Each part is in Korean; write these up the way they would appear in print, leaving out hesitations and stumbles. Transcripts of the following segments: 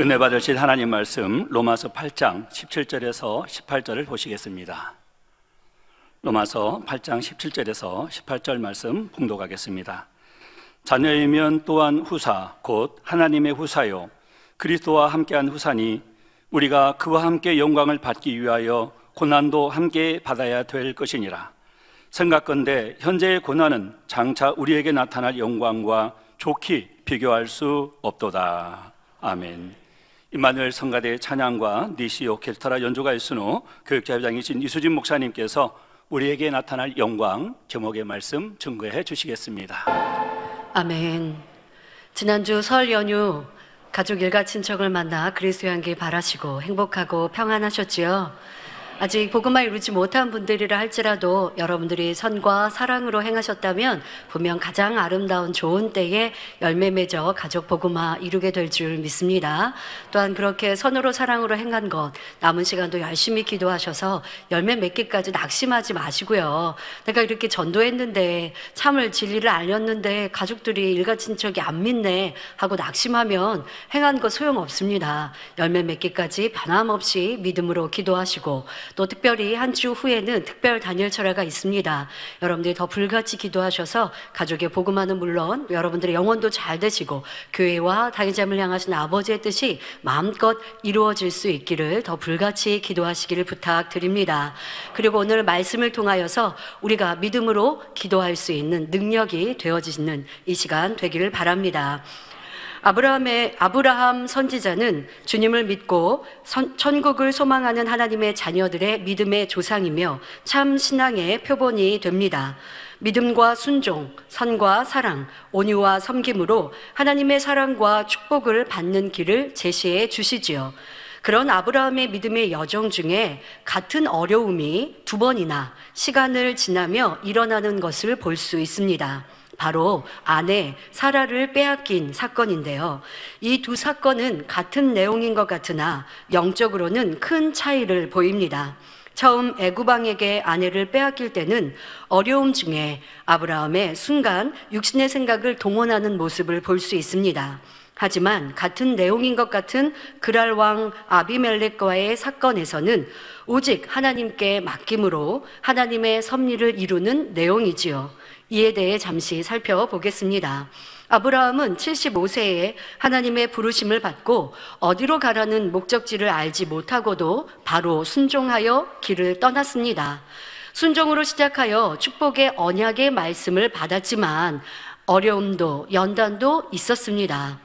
은혜 받으실 하나님 말씀 로마서 8장 17절에서 18절을 보시겠습니다. 로마서 8장 17절에서 18절 말씀 봉독하겠습니다. 자녀이면 또한 후사 곧 하나님의 후사요 그리스도와 함께한 후사니 우리가 그와 함께 영광을 받기 위하여 고난도 함께 받아야 될 것이니라. 생각건대 현재의 고난은 장차 우리에게 나타날 영광과 좋게 비교할 수 없도다. 아멘. 임마누엘 성가대 찬양과 니시 오케스트라 연주가 있은 후 교육자회장이신 이수진 목사님께서 우리에게 나타날 영광 제목의 말씀 증거해 주시겠습니다. 아멘. 지난주 설 연휴 가족 일가 친척을 만나 그리스도의 향기 바라시고 행복하고 평안하셨지요? 아직 복음화 이루지 못한 분들이라 할지라도 여러분들이 선과 사랑으로 행하셨다면 분명 가장 아름다운 좋은 때에 열매 맺어 가족 복음화 이루게 될 줄 믿습니다. 또한 그렇게 선으로 사랑으로 행한 것 남은 시간도 열심히 기도하셔서 열매 맺기까지 낙심하지 마시고요. 내가 이렇게 전도했는데 참을 진리를 알렸는데 가족들이 일가 친척이 안 믿네 하고 낙심하면 행한 것 소용없습니다. 열매 맺기까지 변함없이 믿음으로 기도하시고 또 특별히 한 주 후에는 특별 단일 철야가 있습니다. 여러분들이 더 불같이 기도하셔서 가족의 복음화는 물론 여러분들의 영혼도 잘 되시고 교회와 다윗잠을 향하신 아버지의 뜻이 마음껏 이루어질 수 있기를 더 불같이 기도하시기를 부탁드립니다. 그리고 오늘 말씀을 통하여서 우리가 믿음으로 기도할 수 있는 능력이 되어지는 이 시간 되기를 바랍니다. 아브라함 선지자는 주님을 믿고 천국을 소망하는 하나님의 자녀들의 믿음의 조상이며 참 신앙의 표본이 됩니다. 믿음과 순종, 선과 사랑, 온유와 섬김으로 하나님의 사랑과 축복을 받는 길을 제시해 주시지요. 그런 아브라함의 믿음의 여정 중에 같은 어려움이 두 번이나 시간을 지나며 일어나는 것을 볼 수 있습니다. 바로 아내 사라를 빼앗긴 사건인데요. 이 두 사건은 같은 내용인 것 같으나 영적으로는 큰 차이를 보입니다. 처음 애굽 왕에게 아내를 빼앗길 때는 어려움 중에 아브라함의 순간 육신의 생각을 동원하는 모습을 볼 수 있습니다. 하지만 같은 내용인 것 같은 그랄 왕 아비멜렉과의 사건에서는 오직 하나님께 맡김으로 하나님의 섭리를 이루는 내용이지요. 이에 대해 잠시 살펴보겠습니다. 아브라함은 75세에 하나님의 부르심을 받고 어디로 가라는 목적지를 알지 못하고도 바로 순종하여 길을 떠났습니다. 순종으로 시작하여 축복의 언약의 말씀을 받았지만 어려움도 연단도 있었습니다.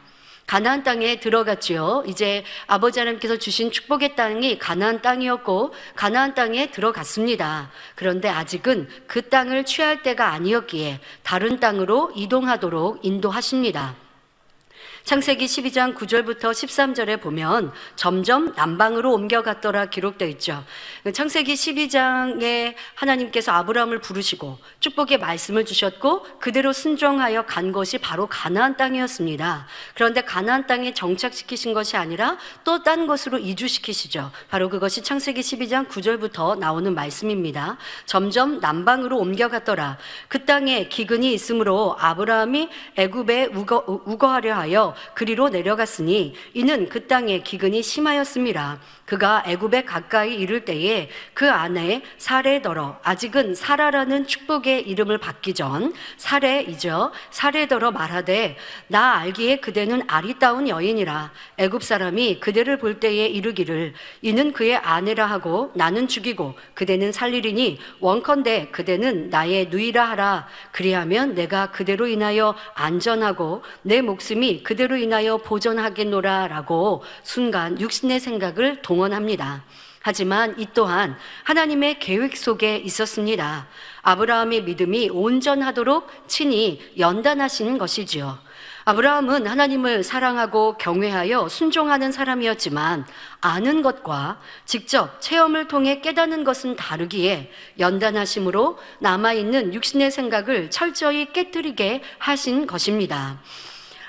가나안 땅에 들어갔지요. 이제 아버지 하나님께서 주신 축복의 땅이 가나안 땅이었고 가나안 땅에 들어갔습니다. 그런데 아직은 그 땅을 취할 때가 아니었기에 다른 땅으로 이동하도록 인도하십니다. 창세기 12장 9절부터 13절에 보면 점점 남방으로 옮겨갔더라 기록되어 있죠. 창세기 12장에 하나님께서 아브라함을 부르시고 축복의 말씀을 주셨고 그대로 순종하여 간 것이 바로 가나안 땅이었습니다. 그런데 가나안 땅에 정착시키신 것이 아니라 또 딴 곳으로 이주시키시죠. 바로 그것이 창세기 12장 9절부터 나오는 말씀입니다. 점점 남방으로 옮겨갔더라. 그 땅에 기근이 있으므로 아브라함이 애굽에 우거하려 하여 그리로 내려갔으니 이는 그 땅에 기근이 심하였습니다. 그가 애굽에 가까이 이를 때에 그 아내 사레더러, 아직은 사라라는 축복의 이름을 받기 전 사레이죠. 사레더러 말하되 나 알기에 그대는 아리따운 여인이라. 애굽 사람이 그대를 볼 때에 이르기를 이는 그의 아내라 하고 나는 죽이고 그대는 살리리니 원컨대 그대는 나의 누이라 하라. 그리하면 내가 그대로 인하여 안전하고 내 목숨이 그대로 인하여 보존하겠노라 라고 순간 육신의 생각을 동원합니다. 하지만 이 또한 하나님의 계획 속에 있었습니다. 아브라함의 믿음이 온전하도록 친히 연단하시는 것이지요. 아브라함은 하나님을 사랑하고 경외하여 순종하는 사람이었지만 아는 것과 직접 체험을 통해 깨닫는 것은 다르기에 연단하심으로 남아있는 육신의 생각을 철저히 깨뜨리게 하신 것입니다.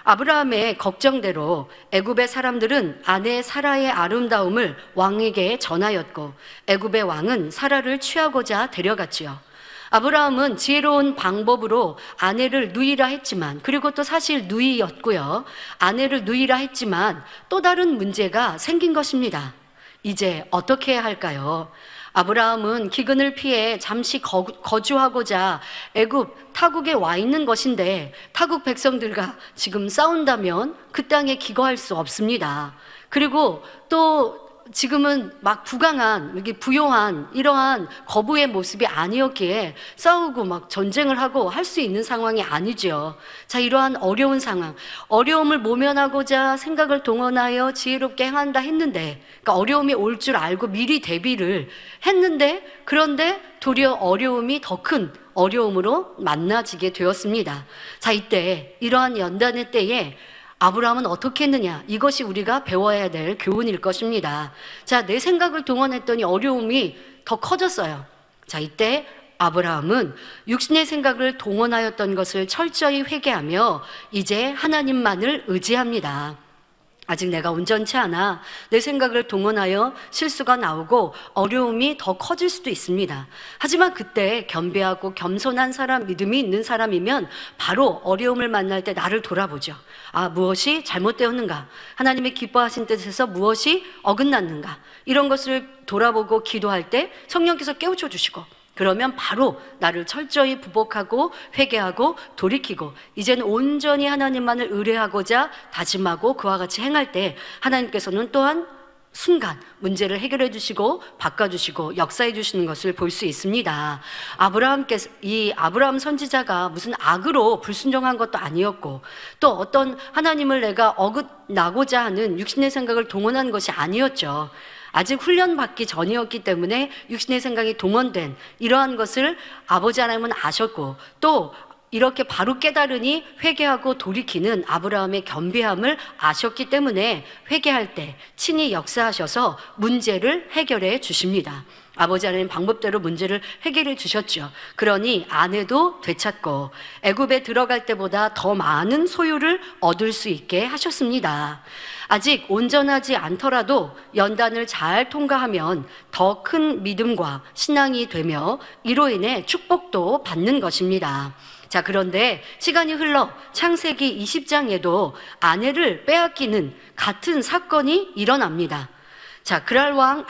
아브라함의 걱정대로 애굽의 사람들은 아내 사라의 아름다움을 왕에게 전하였고 애굽의 왕은 사라를 취하고자 데려갔지요. 아브라함은 지혜로운 방법으로 아내를 누이라 했지만, 그리고 또 사실 누이였고요. 아내를 누이라 했지만 또 다른 문제가 생긴 것입니다. 이제 어떻게 해야 할까요? 아브라함은 기근을 피해 잠시 거주하고자 애굽 타국에 와 있는 것인데, 타국 백성들과 지금 싸운다면 그 땅에 기거할 수 없습니다. 그리고 또 지금은 막 부요한 이러한 거부의 모습이 아니었기에 싸우고 막 전쟁을 하고 할 수 있는 상황이 아니죠. 자, 이러한 어려운 상황, 어려움을 모면하고자 생각을 동원하여 지혜롭게 행한다 했는데, 그러니까 어려움이 올 줄 알고 미리 대비를 했는데, 그런데 도리어 어려움이 더 큰 어려움으로 만나지게 되었습니다. 자, 이때 이러한 연단의 때에 아브라함은 어떻게 했느냐? 이것이 우리가 배워야 될 교훈일 것입니다. 자, 내 생각을 동원했더니 어려움이 더 커졌어요. 자, 이때 아브라함은 육신의 생각을 동원하였던 것을 철저히 회개하며 이제 하나님만을 의지합니다. 아직 내가 온전치 않아. 내 생각을 동원하여 실수가 나오고 어려움이 더 커질 수도 있습니다. 하지만 그때 겸비하고 겸손한 사람, 믿음이 있는 사람이면 바로 어려움을 만날 때 나를 돌아보죠. 아, 무엇이 잘못되었는가? 하나님의 기뻐하신 뜻에서 무엇이 어긋났는가? 이런 것을 돌아보고 기도할 때 성령께서 깨우쳐 주시고, 그러면 바로 나를 철저히 부복하고 회개하고 돌이키고 이제는 온전히 하나님만을 의뢰하고자 다짐하고 그와 같이 행할 때 하나님께서는 또한 순간 문제를 해결해 주시고 바꿔주시고 역사해 주시는 것을 볼 수 있습니다. 이 아브라함 선지자가 무슨 악으로 불순종한 것도 아니었고, 또 어떤 하나님을 내가 어긋나고자 하는 육신의 생각을 동원한 것이 아니었죠. 아직 훈련받기 전이었기 때문에 육신의 생각이 동원된 이러한 것을 아버지 하나님은 아셨고, 또 이렇게 바로 깨달으니 회개하고 돌이키는 아브라함의 겸비함을 아셨기 때문에 회개할 때 친히 역사하셔서 문제를 해결해 주십니다. 아버지 하나님 방법대로 문제를 해결해 주셨죠. 그러니 아내도 되찾고 애굽에 들어갈 때보다 더 많은 소유를 얻을 수 있게 하셨습니다. 아직 온전하지 않더라도 연단을 잘 통과하면 더 큰 믿음과 신앙이 되며 이로 인해 축복도 받는 것입니다. 자, 그런데 시간이 흘러 창세기 20장에도 아내를 빼앗기는 같은 사건이 일어납니다. 자, 그랄 왕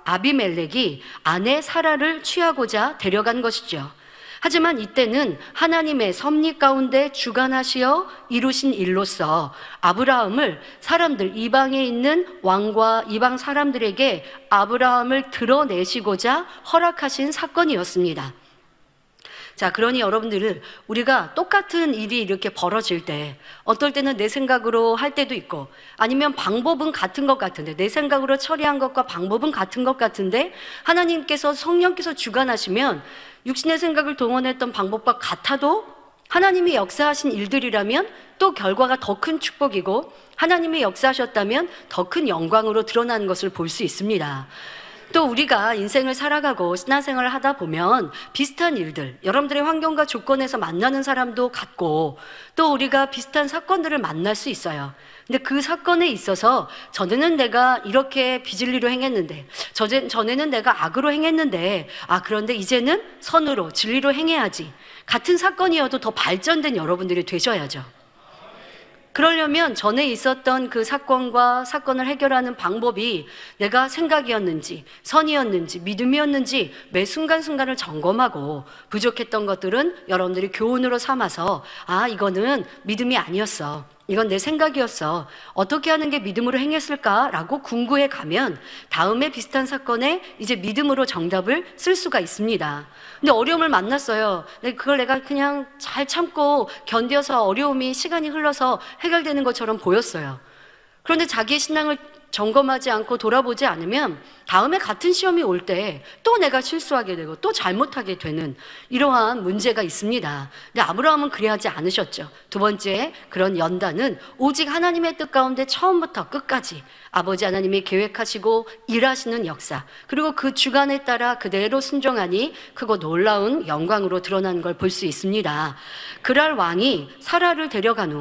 아비멜렉이 아내 사라를 취하고자 데려간 것이죠. 하지만 이때는 하나님의 섭리 가운데 주관하시어 이루신 일로서 아브라함을 이방에 있는 왕과 이방 사람들에게 아브라함을 드러내시고자 허락하신 사건이었습니다. 자, 그러니 여러분들, 우리가 똑같은 일이 이렇게 벌어질 때 어떨 때는 내 생각으로 할 때도 있고, 아니면 방법은 같은 것 같은데, 내 생각으로 처리한 것과 방법은 같은 것 같은데 하나님께서, 성령께서 주관하시면 육신의 생각을 동원했던 방법과 같아도 하나님이 역사하신 일들이라면 또 결과가 더 큰 축복이고, 하나님이 역사하셨다면 더 큰 영광으로 드러나는 것을 볼 수 있습니다. 또 우리가 인생을 살아가고 신앙생활을 하다 보면 비슷한 일들, 여러분들의 환경과 조건에서 만나는 사람도 같고, 또 우리가 비슷한 사건들을 만날 수 있어요. 근데 그 사건에 있어서 전에는 내가 이렇게 비진리로 행했는데, 전에는 내가 악으로 행했는데, 그런데 이제는 선으로 진리로 행해야지. 같은 사건이어도 더 발전된 여러분들이 되셔야죠. 그러려면 전에 있었던 그 사건을 해결하는 방법이 내가 생각이었는지, 선이었는지, 믿음이었는지 매 순간순간을 점검하고, 부족했던 것들은 여러분들이 교훈으로 삼아서 이거는 믿음이 아니었어, 이건 내 생각이었어, 어떻게 하는 게 믿음으로 행했을까라고 궁구해 가면 다음에 비슷한 사건에 이제 믿음으로 정답을 쓸 수가 있습니다. 근데 어려움을 만났어요. 그걸 내가 그냥 잘 참고 견뎌서 어려움이 시간이 흘러서 해결되는 것처럼 보였어요. 그런데 자기의 신앙을 점검하지 않고 돌아보지 않으면 다음에 같은 시험이 올 때 또 내가 실수하게 되고 또 잘못하게 되는 이러한 문제가 있습니다. 근데 아브라함은 그래하지 않으셨죠. 두 번째, 그런 연단은 오직 하나님의 뜻 가운데 처음부터 끝까지 아버지 하나님이 계획하시고 일하시는 역사, 그리고 그 주관에 따라 그대로 순종하니 크고 놀라운 영광으로 드러나는 걸 볼 수 있습니다. 그랄 왕이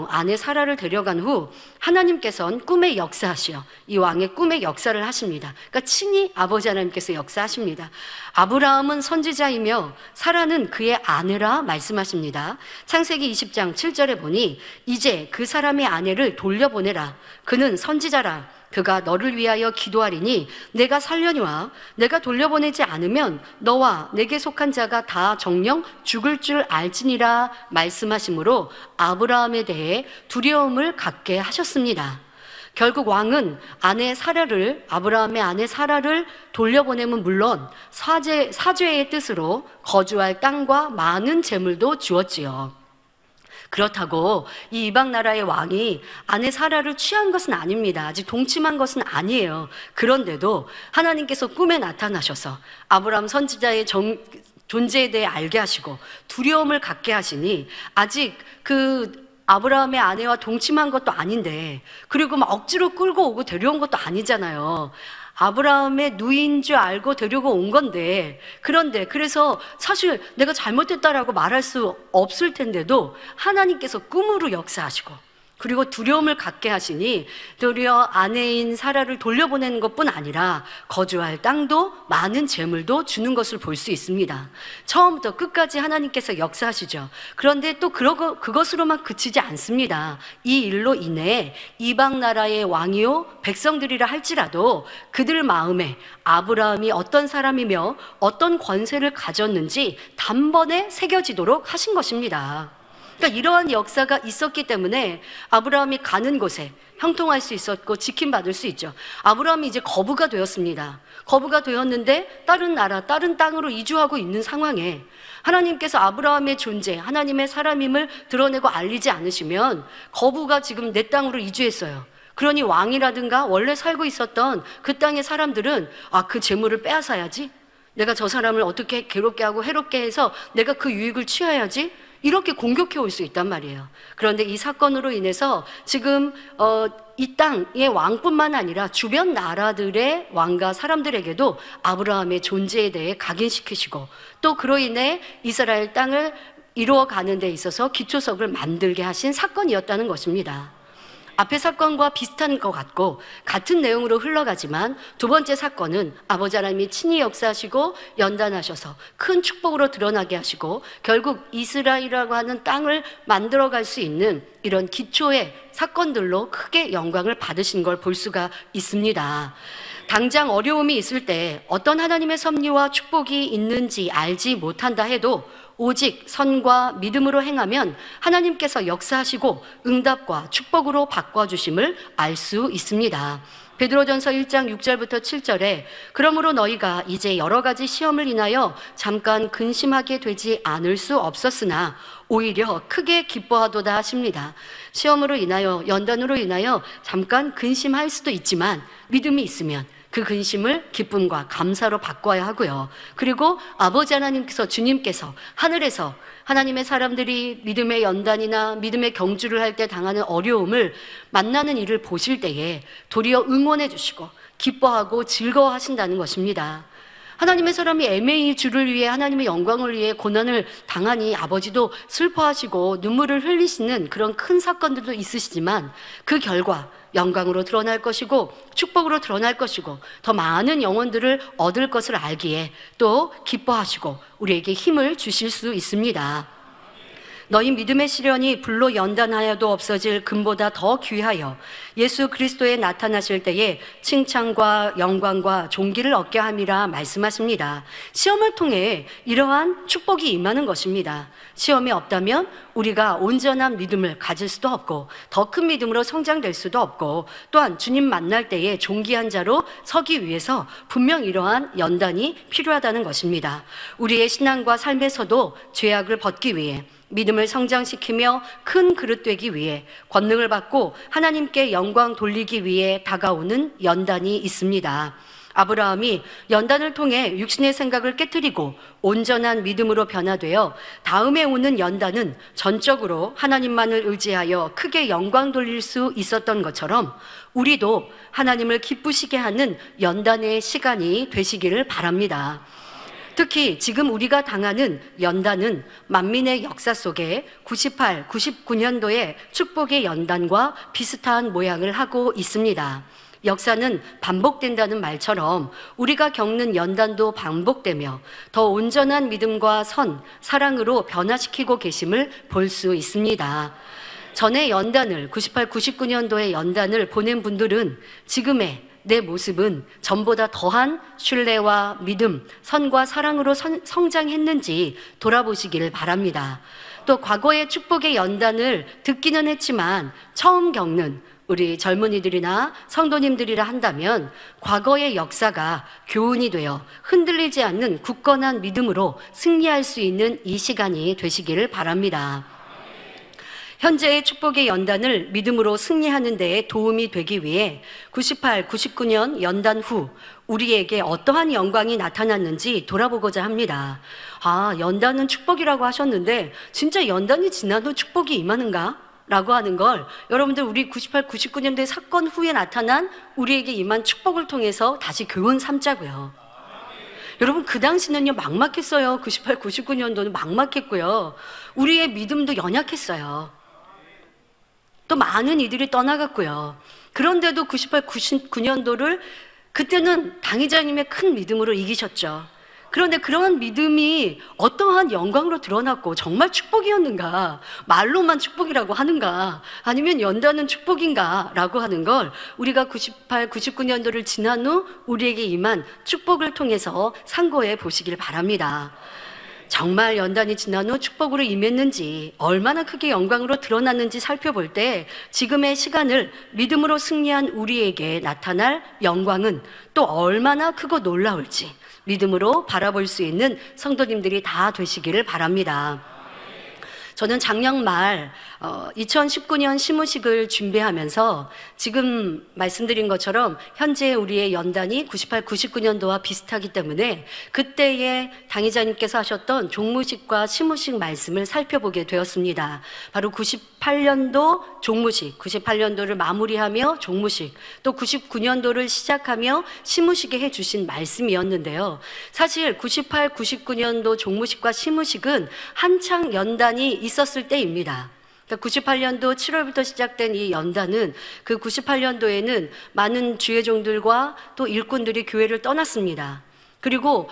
아내 사라를 데려간 후 하나님께서는 꿈에 역사하시어 이 왕의 꿈의 역사를 하십니다. 그러니까 친히 아버지 하나님께서 역사하십니다. 아브라함은 선지자이며 사라는 그의 아내라 말씀하십니다. 창세기 20장 7절에 보니 이제 그 사람의 아내를 돌려보내라. 그는 선지자라. 그가 너를 위하여 기도하리니 내가 살려니와 내가 돌려보내지 않으면 너와 내게 속한 자가 다 정령 죽을 줄 알지니라 말씀하시므로 아브라함에 대해 두려움을 갖게 하셨습니다. 결국 왕은 아브라함의 아내 사라를 돌려보내면 물론 사죄의 뜻으로 거주할 땅과 많은 재물도 주었지요. 그렇다고 이 이방 나라의 왕이 아내 사라를 취한 것은 아닙니다. 아직 동침한 것은 아니에요. 그런데도 하나님께서 꿈에 나타나셔서 아브라함 선지자의 존재에 대해 알게 하시고 두려움을 갖게 하시니 아직 아브라함의 아내와 동침한 것도 아닌데, 그리고 막 억지로 끌고 오고 데려온 것도 아니잖아요. 아브라함의 누이인 줄 알고 데리고 온 건데, 그래서 사실 내가 잘못했다라고 말할 수 없을 텐데도 하나님께서 꿈으로 역사하시고 그리고 두려움을 갖게 하시니 도리어 아내인 사라를 돌려보내는 것뿐 아니라 거주할 땅도 많은 재물도 주는 것을 볼 수 있습니다. 처음부터 끝까지 하나님께서 역사하시죠. 그런데 또 그것으로만 그치지 않습니다. 이 일로 인해 이방 나라의 왕이요 백성들이라 할지라도 그들 마음에 아브라함이 어떤 사람이며 어떤 권세를 가졌는지 단번에 새겨지도록 하신 것입니다. 그러니까 이러한 역사가 있었기 때문에 아브라함이 가는 곳에 형통할 수 있었고 지킴받을 수 있죠. 아브라함이 이제 거부가 되었습니다. 거부가 되었는데 다른 나라, 다른 땅으로 이주하고 있는 상황에 하나님께서 아브라함의 존재, 하나님의 사람임을 드러내고 알리지 않으시면 거부가 지금 내 땅으로 이주했어요. 그러니 왕이라든가 원래 살고 있었던 그 땅의 사람들은 그 재물을 빼앗아야지, 내가 저 사람을 어떻게 괴롭게 하고 해롭게 해서 내가 그 유익을 취해야지, 이렇게 공격해 올 수 있단 말이에요. 그런데 이 사건으로 인해서 지금 이 땅의 왕뿐만 아니라 주변 나라들의 왕과 사람들에게도 아브라함의 존재에 대해 각인시키시고 또 그로 인해 이스라엘 땅을 이루어가는 데 있어서 기초석을 만들게 하신 사건이었다는 것입니다. 앞의 사건과 비슷한 것 같고 같은 내용으로 흘러가지만 두 번째 사건은 아버지 하나님이 친히 역사하시고 연단하셔서 큰 축복으로 드러나게 하시고 결국 이스라엘이라고 하는 땅을 만들어갈 수 있는 이런 기초의 사건들로 크게 영광을 받으신 걸 볼 수가 있습니다. 당장 어려움이 있을 때 어떤 하나님의 섭리와 축복이 있는지 알지 못한다 해도 오직 선과 믿음으로 행하면 하나님께서 역사하시고 응답과 축복으로 바꿔주심을 알 수 있습니다. 베드로전서 1장 6절부터 7절에 그러므로 너희가 이제 여러 가지 시험을 인하여 잠깐 근심하게 되지 않을 수 없었으나 오히려 크게 기뻐하도다 하십니다. 시험으로 인하여, 연단으로 인하여 잠깐 근심할 수도 있지만 믿음이 있으면 그 근심을 기쁨과 감사로 바꿔야 하고요. 그리고 아버지 하나님께서, 주님께서 하늘에서 하나님의 사람들이 믿음의 연단이나 믿음의 경주를 할 때 당하는 어려움을 만나는 일을 보실 때에 도리어 응원해 주시고 기뻐하고 즐거워하신다는 것입니다. 하나님의 사람이 애매히 주를 위해, 하나님의 영광을 위해 고난을 당하니 아버지도 슬퍼하시고 눈물을 흘리시는 그런 큰 사건들도 있으시지만 그 결과 영광으로 드러날 것이고 축복으로 드러날 것이고 더 많은 영혼들을 얻을 것을 알기에 또 기뻐하시고 우리에게 힘을 주실 수 있습니다. 너희 믿음의 시련이 불로 연단하여도 없어질 금보다 더 귀하여 예수 그리스도에 나타나실 때에 칭찬과 영광과 존귀를 얻게 함이라 말씀하십니다. 시험을 통해 이러한 축복이 임하는 것입니다. 시험이 없다면 우리가 온전한 믿음을 가질 수도 없고 더 큰 믿음으로 성장될 수도 없고 또한 주님 만날 때에 존귀한 자로 서기 위해서 분명 이러한 연단이 필요하다는 것입니다. 우리의 신앙과 삶에서도 죄악을 벗기 위해, 믿음을 성장시키며 큰 그릇 되기 위해, 권능을 받고 하나님께 영광 돌리기 위해 다가오는 연단이 있습니다. 아브라함이 연단을 통해 육신의 생각을 깨트리고 온전한 믿음으로 변화되어 다음에 오는 연단은 전적으로 하나님만을 의지하여 크게 영광 돌릴 수 있었던 것처럼 우리도 하나님을 기쁘시게 하는 연단의 시간이 되시기를 바랍니다. 특히 지금 우리가 당하는 연단은 만민의 역사 속에 98, 99년도의 축복의 연단과 비슷한 모양을 하고 있습니다. 역사는 반복된다는 말처럼 우리가 겪는 연단도 반복되며 더 온전한 믿음과 사랑으로 변화시키고 계심을 볼 수 있습니다. 전에 연단을 98, 99년도의 연단을 보낸 분들은 지금의 내 모습은 전보다 더한 신뢰와 믿음, 선과 사랑으로 성장했는지 돌아보시기를 바랍니다. 또 과거의 축복의 연단을 듣기는 했지만 처음 겪는 우리 젊은이들이나 성도님들이라 한다면 과거의 역사가 교훈이 되어 흔들리지 않는 굳건한 믿음으로 승리할 수 있는 이 시간이 되시기를 바랍니다. 현재의 축복의 연단을 믿음으로 승리하는 데에 도움이 되기 위해 98, 99년 연단 후 우리에게 어떠한 영광이 나타났는지 돌아보고자 합니다. 연단은 축복이라고 하셨는데 진짜 연단이 지난 후 축복이 임하는가? 라고 하는 걸 여러분들 우리 98, 99년도의 사건 후에 나타난 우리에게 임한 축복을 통해서 다시 교훈 삼자고요. 여러분 그 당시는요 막막했어요. 98, 99년도는 막막했고요. 우리의 믿음도 연약했어요. 또 많은 이들이 떠나갔고요. 그런데도 98, 99년도를 그때는 당의자님의 큰 믿음으로 이기셨죠. 그런데 그러한 믿음이 어떠한 영광으로 드러났고 정말 축복이었는가, 말로만 축복이라고 하는가, 아니면 연단은 축복인가 라고 하는 걸 우리가 98, 99년도를 지난 후 우리에게 임한 축복을 통해서 상고해 보시길 바랍니다. 정말 연단이 지난 후 축복으로 임했는지, 얼마나 크게 영광으로 드러났는지 살펴볼 때 지금의 시간을 믿음으로 승리한 우리에게 나타날 영광은 또 얼마나 크고 놀라울지 믿음으로 바라볼 수 있는 성도님들이 다 되시기를 바랍니다. 저는 작년 말 2019년 시무식을 준비하면서 지금 말씀드린 것처럼 현재 우리의 연단이 98, 99년도와 비슷하기 때문에 그때의 당의자님께서 하셨던 종무식과 시무식 말씀을 살펴보게 되었습니다. 바로 98년도 종무식, 98년도를 마무리하며 종무식, 또 99년도를 시작하며 시무식에 해주신 말씀이었는데요. 사실 98, 99년도 종무식과 시무식은 한창 연단이 있었을 때입니다. 98년도 7월부터 시작된 이 연단은 그 98년도에는 많은 주회종들과 또 일꾼들이 교회를 떠났습니다. 그리고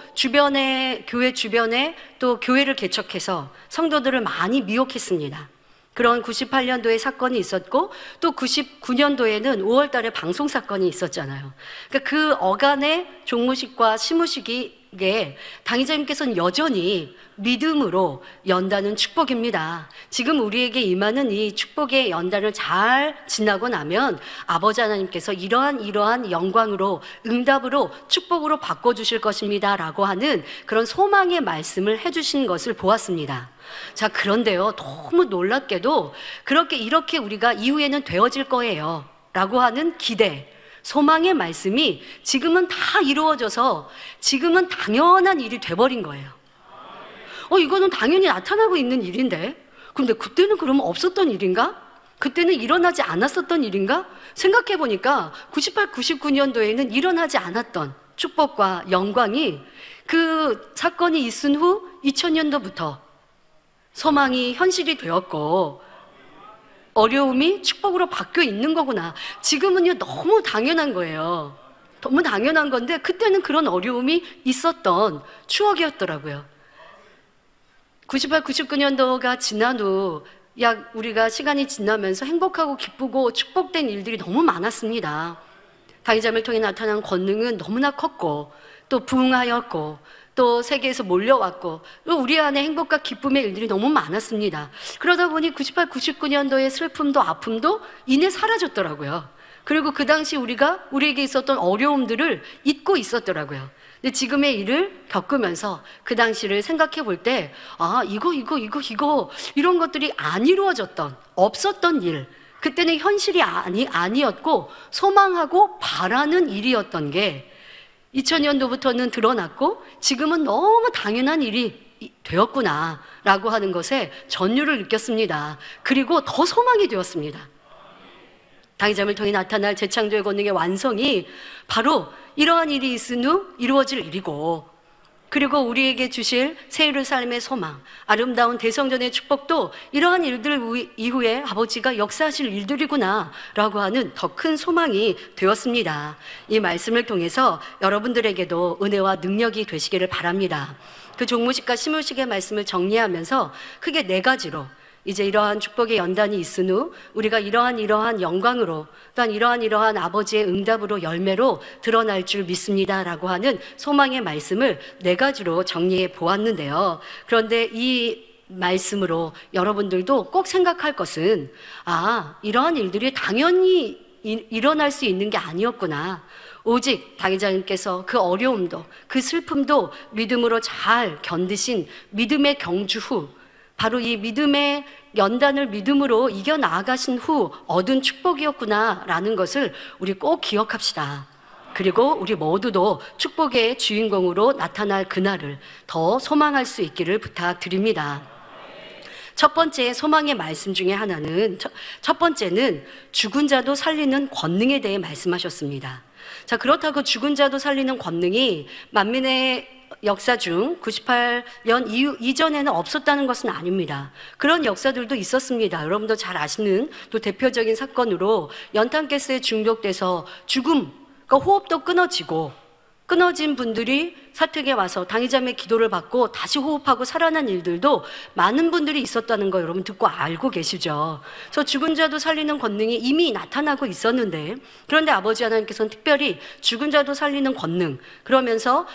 교회 주변에 또 교회를 개척해서 성도들을 많이 미혹했습니다. 그런 98년도에 사건이 있었고 또 99년도에는 5월 달에 방송 사건이 있었잖아요. 그러니까 그 어간의 종무식과 시무식이 당의자님께서는 여전히 믿음으로 연단은 축복입니다. 지금 우리에게 임하는 이 축복의 연단을 잘 지나고 나면 아버지 하나님께서 이러한 영광으로 응답으로 축복으로 바꿔주실 것입니다 라고 하는 그런 소망의 말씀을 해주신 것을 보았습니다. 자, 그런데요, 너무 놀랍게도 이렇게 우리가 이후에는 되어질 거예요 라고 하는 기대, 소망의 말씀이 지금은 다 이루어져서 지금은 당연한 일이 돼버린 거예요. 이거는 당연히 나타나고 있는 일인데, 근데 그때는 그러면 없었던 일인가? 그때는 일어나지 않았었던 일인가? 생각해 보니까 98, 99년도에는 일어나지 않았던 축복과 영광이 그 사건이 있은 후 2000년도부터 소망이 현실이 되었고 어려움이 축복으로 바뀌어 있는 거구나. 지금은요 너무 당연한 거예요. 너무 당연한 건데 그때는 그런 어려움이 있었던 추억이었더라고요. 98, 99년도가 지난 후 우리가 시간이 지나면서 행복하고 기쁘고 축복된 일들이 너무 많았습니다. 당의자를 통해 나타난 권능은 너무나 컸고 또 부흥하였고 또 세계에서 몰려왔고 또 우리 안에 행복과 기쁨의 일들이 너무 많았습니다. 그러다 보니 98, 99년도의 슬픔도 아픔도 이내 사라졌더라고요. 그리고 그 당시 우리에게 있었던 어려움들을 잊고 있었더라고요. 근데 지금의 일을 겪으면서 그 당시를 생각해 볼 때 이거 이런 것들이 안 이루어졌던, 없었던 일, 그때는 현실이 아니었고 소망하고 바라는 일이었던 게 2000년도부터는 드러났고 지금은 너무 당연한 일이 되었구나 라고 하는 것에 전율을 느꼈습니다. 그리고 더 소망이 되었습니다. 당의자를 통해 나타날 재창조의 권능의 완성이 바로 이러한 일이 있은 후 이루어질 일이고, 그리고 우리에게 주실 새 예루살렘의 소망, 아름다운 대성전의 축복도 이러한 일들 이후에 아버지가 역사하실 일들이구나 라고 하는 더 큰 소망이 되었습니다. 이 말씀을 통해서 여러분들에게도 은혜와 능력이 되시기를 바랍니다. 그 종무식과 시무식의 말씀을 정리하면서 크게 4가지로 이제 이러한 축복의 연단이 있은 후 우리가 이러한 영광으로 또한 이러한 아버지의 응답으로 열매로 드러날 줄 믿습니다 라고 하는 소망의 말씀을 4가지로 정리해 보았는데요. 그런데 이 말씀으로 여러분들도 꼭 생각할 것은 이러한 일들이 당연히 일어날 수 있는 게 아니었구나. 오직 당회장님께서 그 어려움도 그 슬픔도 믿음으로 잘 견디신 믿음의 경주 후 바로 이 믿음의 연단을 믿음으로 이겨나가신 후 얻은 축복이었구나라는 것을 우리 꼭 기억합시다. 그리고 우리 모두도 축복의 주인공으로 나타날 그날을 더 소망할 수 있기를 부탁드립니다. 첫 번째 소망의 말씀 중에 하나는 첫 번째는 죽은 자도 살리는 권능에 대해 말씀하셨습니다. 자, 그렇다고 죽은 자도 살리는 권능이 만민의 역사 중 98년 이전에는 없었다는 것은 아닙니다. 그런 역사들도 있었습니다. 여러분도 잘 아시는 또 대표적인 사건으로 연탄가스에 중독돼서 죽음, 그러니까 호흡도 끊어진 분들이 사택에 와서 당의자매 기도를 받고 다시 호흡하고 살아난 일들도 많은 분들이 있었다는 거 여러분 듣고 알고 계시죠? 그래서 죽은 자도 살리는 권능이 이미 나타나고 있었는데, 그런데 아버지 하나님께서는 특별히 죽은 자도 살리는 권능, 그러면서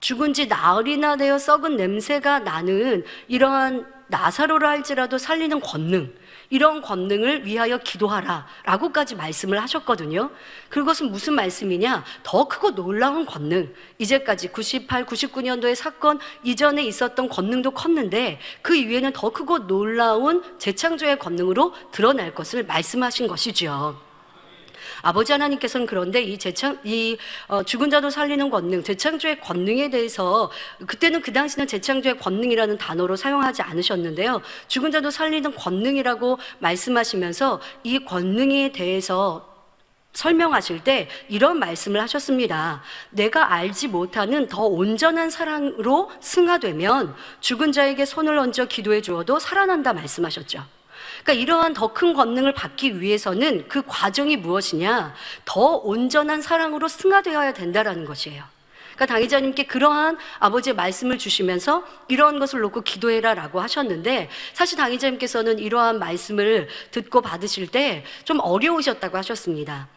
죽은 지 나흘이나 되어 썩은 냄새가 나는 이러한 나사로라 할지라도 살리는 권능, 이런 권능을 위하여 기도하라 라고까지 말씀을 하셨거든요. 그것은 무슨 말씀이냐? 더 크고 놀라운 권능, 이제까지 98, 99년도의 사건 이전에 있었던 권능도 컸는데 그 이후에는 더 크고 놀라운 재창조의 권능으로 드러날 것을 말씀하신 것이죠. 아버지 하나님께서는 그런데 죽은 자도 살리는 권능, 재창조의 권능에 대해서 그때는 그 당시는 재창조의 권능이라는 단어로 사용하지 않으셨는데요. 죽은 자도 살리는 권능이라고 말씀하시면서 이 권능에 대해서 설명하실 때 이런 말씀을 하셨습니다. 내가 알지 못하는 더 온전한 사랑으로 승화되면 죽은 자에게 손을 얹어 기도해 주어도 살아난다 말씀하셨죠. 그러니까 이러한 더 큰 권능을 받기 위해서는 그 과정이 무엇이냐? 더 온전한 사랑으로 승화되어야 된다라는 것이에요. 그러니까 당의자님께 그러한 아버지의 말씀을 주시면서 이러한 것을 놓고 기도해라 라고 하셨는데, 사실 당의자님께서는 이러한 말씀을 듣고 받으실 때 좀 어려우셨다고 하셨습니다.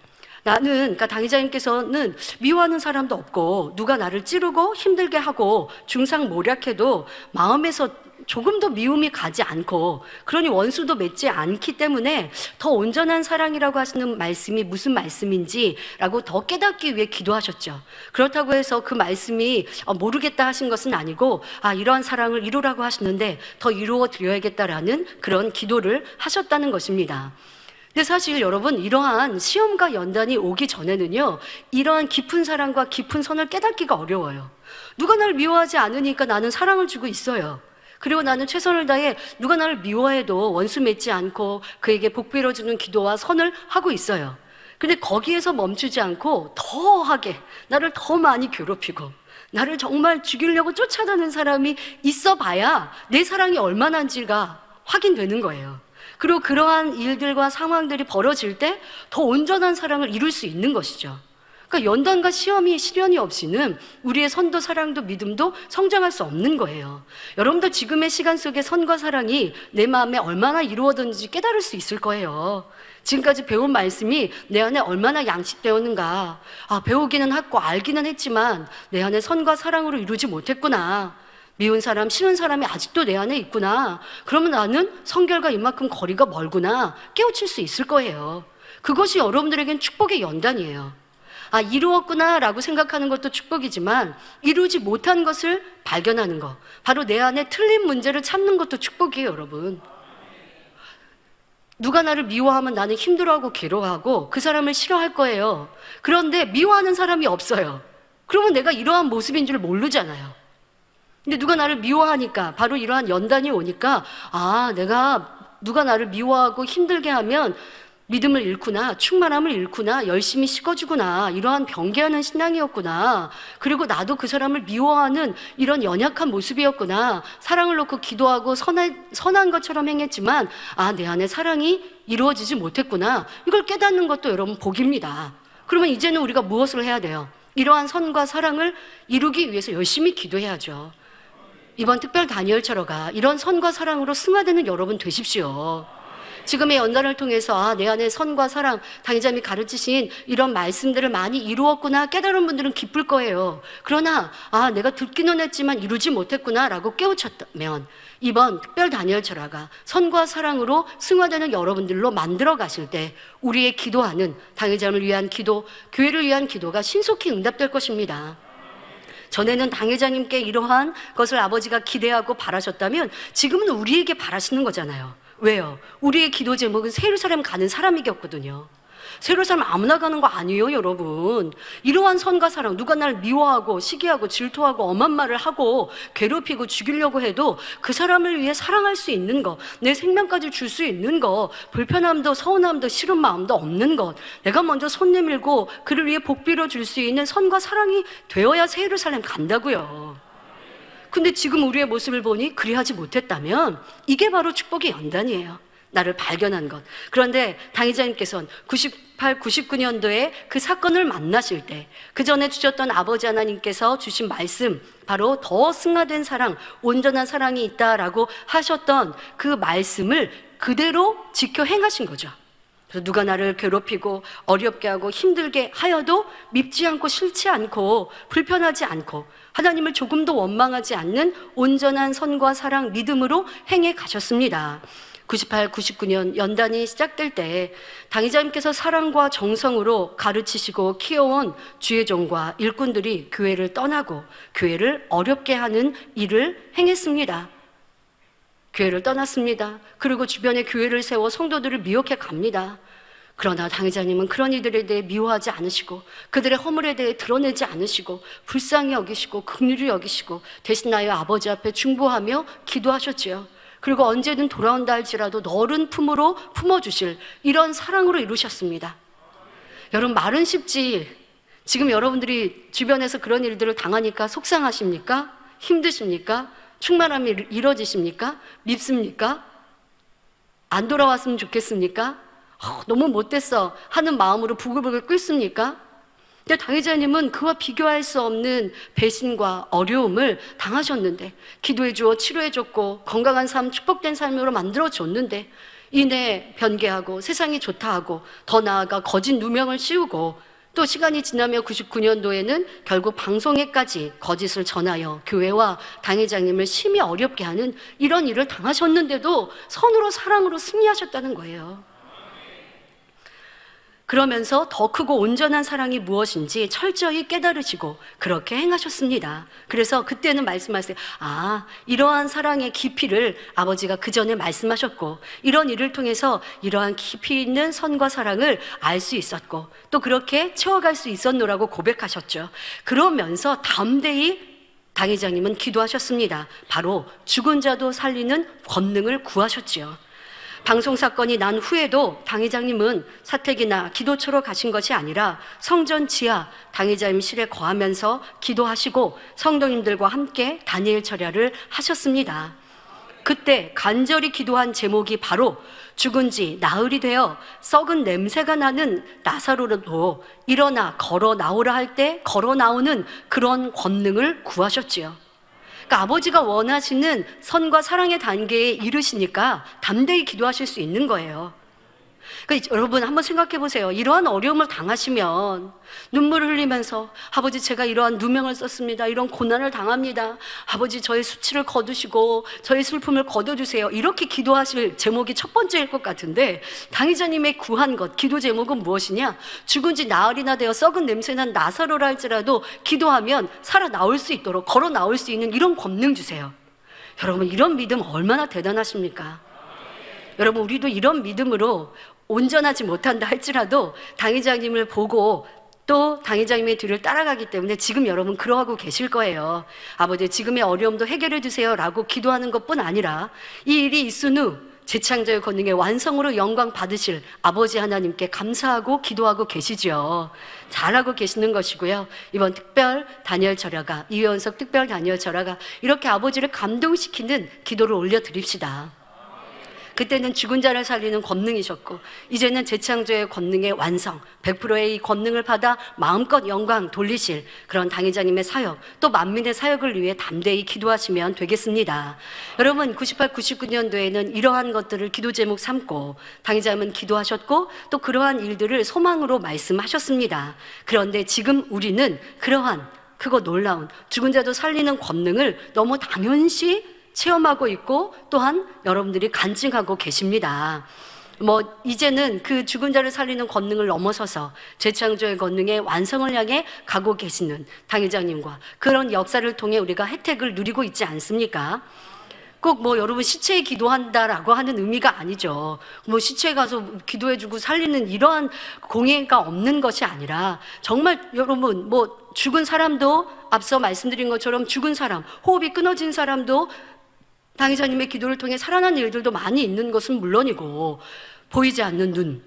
그러니까 당의자님께서는 미워하는 사람도 없고 누가 나를 찌르고 힘들게 하고 중상모략해도 마음에서 조금도 미움이 가지 않고, 그러니 원수도 맺지 않기 때문에 더 온전한 사랑이라고 하시는 말씀이 무슨 말씀인지라고 더 깨닫기 위해 기도하셨죠. 그렇다고 해서 그 말씀이 모르겠다 하신 것은 아니고 이러한 사랑을 이루라고 하시는데 더 이루어 드려야겠다라는 그런 기도를 하셨다는 것입니다. 근데 사실 여러분, 이러한 시험과 연단이 오기 전에는요, 이러한 깊은 사랑과 깊은 선을 깨닫기가 어려워요. 누가 나를 미워하지 않으니까 나는 사랑을 주고 있어요. 그리고 나는 최선을 다해 누가 나를 미워해도 원수 맺지 않고 그에게 복 빌어주는 기도와 선을 하고 있어요. 근데 거기에서 멈추지 않고 더하게 나를 더 많이 괴롭히고 나를 정말 죽이려고 쫓아다니는 사람이 있어 봐야 내 사랑이 얼마나인지가 확인되는 거예요. 그리고 그러한 일들과 상황들이 벌어질 때 더 온전한 사랑을 이룰 수 있는 것이죠. 그러니까 연단과 시련이 없이는 우리의 선도 사랑도 믿음도 성장할 수 없는 거예요. 여러분도 지금의 시간 속에 선과 사랑이 내 마음에 얼마나 이루어졌는지 깨달을 수 있을 거예요. 지금까지 배운 말씀이 내 안에 얼마나 양식되었는가. 배우기는 했고 알기는 했지만 내 안에 선과 사랑으로 이루지 못했구나. 미운 사람, 싫은 사람이 아직도 내 안에 있구나. 그러면 나는 성결과 이만큼 거리가 멀구나. 깨우칠 수 있을 거예요. 그것이 여러분들에겐 축복의 연단이에요. 이루었구나 라고 생각하는 것도 축복이지만 이루지 못한 것을 발견하는 것, 바로 내 안에 틀린 문제를 찾는 것도 축복이에요. 여러분, 누가 나를 미워하면 나는 힘들어하고 괴로워하고 그 사람을 싫어할 거예요. 그런데 미워하는 사람이 없어요. 그러면 내가 이러한 모습인 줄 모르잖아요. 근데 누가 나를 미워하니까, 바로 이러한 연단이 오니까 내가 누가 나를 미워하고 힘들게 하면 믿음을 잃구나, 충만함을 잃구나, 열심히 식어주구나, 이러한 변개하는 신앙이었구나. 그리고 나도 그 사람을 미워하는 이런 연약한 모습이었구나. 사랑을 놓고 기도하고 선한 것처럼 행했지만 내 안에 사랑이 이루어지지 못했구나. 이걸 깨닫는 것도 여러분 복입니다. 그러면 이제는 우리가 무엇을 해야 돼요? 이러한 선과 사랑을 이루기 위해서 열심히 기도해야죠. 이번 특별 다니엘처럼가 이런 선과 사랑으로 승화되는 여러분 되십시오. 지금의 연단을 통해서 내 안에 선과 사랑, 당회자님이 가르치신 이런 말씀들을 많이 이루었구나 깨달은 분들은 기쁠 거예요. 그러나 내가 듣기는 했지만 이루지 못했구나 라고 깨우쳤다면 이번 특별 다니엘 철화가 선과 사랑으로 승화되는 여러분들로 만들어 가실 때 우리의 기도하는 당회자님을 위한 기도, 교회를 위한 기도가 신속히 응답될 것입니다. 전에는 당회장님께 이러한 것을 아버지가 기대하고 바라셨다면 지금은 우리에게 바라시는 거잖아요. 왜요? 우리의 기도 제목은 예루살렘 가는 사람이었거든요. 예루살렘 아무나 가는 거 아니에요, 여러분. 이러한 선과 사랑, 누가 날 미워하고 시기하고 질투하고 엄한 말을 하고 괴롭히고 죽이려고 해도 그 사람을 위해 사랑할 수 있는 것, 내 생명까지 줄 수 있는 것, 불편함도 서운함도 싫은 마음도 없는 것, 내가 먼저 손 내밀고 그를 위해 복 빌어줄 수 있는 선과 사랑이 되어야 새 예루살렘 간다고요. 근데 지금 우리의 모습을 보니 그리하지 못했다면 이게 바로 축복의 연단이에요. 나를 발견한 것. 그런데 당회자님께서는 98, 99년도에 그 사건을 만나실 때 그 전에 주셨던 아버지 하나님께서 주신 말씀, 바로 더 승화된 사랑, 온전한 사랑이 있다라고 하셨던 그 말씀을 그대로 지켜 행하신 거죠. 그래서 누가 나를 괴롭히고 어렵게 하고 힘들게 하여도 밉지 않고 싫지 않고 불편하지 않고 하나님을 조금도 원망하지 않는 온전한 선과 사랑, 믿음으로 행해 가셨습니다. 98, 99년 연단이 시작될 때 당의자님께서 사랑과 정성으로 가르치시고 키워온 주의 종과 일꾼들이 교회를 떠나고 교회를 어렵게 하는 일을 행했습니다. 교회를 떠났습니다. 그리고 주변에 교회를 세워 성도들을 미혹해 갑니다. 그러나 당회자님은 그런 이들에 대해 미워하지 않으시고 그들의 허물에 대해 드러내지 않으시고 불쌍히 여기시고 긍휼히 여기시고 대신 나의 아버지 앞에 중보하며 기도하셨지요. 그리고 언제든 돌아온다 할지라도 너른 품으로 품어주실 이런 사랑으로 이루셨습니다. 여러분, 말은 쉽지 지금 여러분들이 주변에서 그런 일들을 당하니까 속상하십니까? 힘드십니까? 충만함이 이루어지십니까? 밉습니까? 안 돌아왔으면 좋겠습니까? 너무 못됐어 하는 마음으로 부글부글 끓습니까? 근데 당회자님은 그와 비교할 수 없는 배신과 어려움을 당하셨는데 기도해 주어 치료해 줬고 건강한 삶, 축복된 삶으로 만들어 줬는데 이내 변개하고 세상이 좋다 하고 더 나아가 거짓 누명을 씌우고 또 시간이 지나며 99년도에는 결국 방송에까지 거짓을 전하여 교회와 당회장님을 심히 어렵게 하는 이런 일을 당하셨는데도 선으로 사랑으로 승리하셨다는 거예요. 그러면서 더 크고 온전한 사랑이 무엇인지 철저히 깨달으시고 그렇게 행하셨습니다. 그래서 그때는 말씀하세요. 이러한 사랑의 깊이를 아버지가 그 전에 말씀하셨고 이런 일을 통해서 이러한 깊이 있는 선과 사랑을 알 수 있었고 또 그렇게 채워갈 수 있었노라고 고백하셨죠. 그러면서 담대히 당회장님은 기도하셨습니다. 바로 죽은 자도 살리는 권능을 구하셨지요. 방송 사건이 난 후에도 당회장님은 사택이나 기도처로 가신 것이 아니라 성전 지하 당회장님실에 거하면서 기도하시고 성도님들과 함께 다니엘 철야를 하셨습니다. 그때 간절히 기도한 제목이 바로 죽은 지 나흘이 되어 썩은 냄새가 나는 나사로도 일어나 걸어 나오라 할 때 걸어 나오는 그런 권능을 구하셨지요. 그러니까 아버지가 원하시는 선과 사랑의 단계에 이르시니까 담대히 기도하실 수 있는 거예요. 그러니까 여러분 한번 생각해 보세요. 이러한 어려움을 당하시면 눈물을 흘리면서 아버지 제가 이러한 누명을 썼습니다. 이런 고난을 당합니다. 아버지 저의 수치를 거두시고 저의 슬픔을 거둬주세요. 이렇게 기도하실 제목이 첫 번째일 것 같은데 당의자님의 구한 것, 기도 제목은 무엇이냐? 죽은 지 나흘이나 되어 썩은 냄새난 나사로라 할지라도 기도하면 살아 나올 수 있도록 걸어 나올 수 있는 이런 권능 주세요. 여러분 이런 믿음 얼마나 대단하십니까? 여러분 우리도 이런 믿음으로 온전하지 못한다 할지라도 당회장님을 보고 또 당회장님의 뒤를 따라가기 때문에 지금 여러분 그러하고 계실 거예요. 아버지 지금의 어려움도 해결해 주세요 라고 기도하는 것뿐 아니라 이 일이 있은 후 재창조의 권능의 완성으로 영광 받으실 아버지 하나님께 감사하고 기도하고 계시죠. 잘하고 계시는 것이고요. 이번 특별 다니엘 철야가, 이회원석 특별 다니엘 철야가 이렇게 아버지를 감동시키는 기도를 올려드립시다. 그때는 죽은 자를 살리는 권능이셨고 이제는 재창조의 권능의 완성, 100%의 이 권능을 받아 마음껏 영광 돌리실 그런 당회장님의 사역, 또 만민의 사역을 위해 담대히 기도하시면 되겠습니다. 여러분 98, 99년도에는 이러한 것들을 기도 제목 삼고 당회장님은 기도하셨고 또 그러한 일들을 소망으로 말씀하셨습니다. 그런데 지금 우리는 그러한 크고 놀라운 죽은 자도 살리는 권능을 너무 당연시 체험하고 있고 또한 여러분들이 간증하고 계십니다. 이제는 그 죽은 자를 살리는 권능을 넘어서서 재창조의 권능의 완성을 향해 가고 계시는 당회장님과 그런 역사를 통해 우리가 혜택을 누리고 있지 않습니까? 꼭 여러분 시체에 기도한다라고 하는 의미가 아니죠. 시체에 가서 기도해주고 살리는 이러한 공예가 없는 것이 아니라 정말 여러분 죽은 사람도 앞서 말씀드린 것처럼 죽은 사람, 호흡이 끊어진 사람도 당회장님의 기도를 통해 살아난 일들도 많이 있는 것은 물론이고 보이지 않는 눈,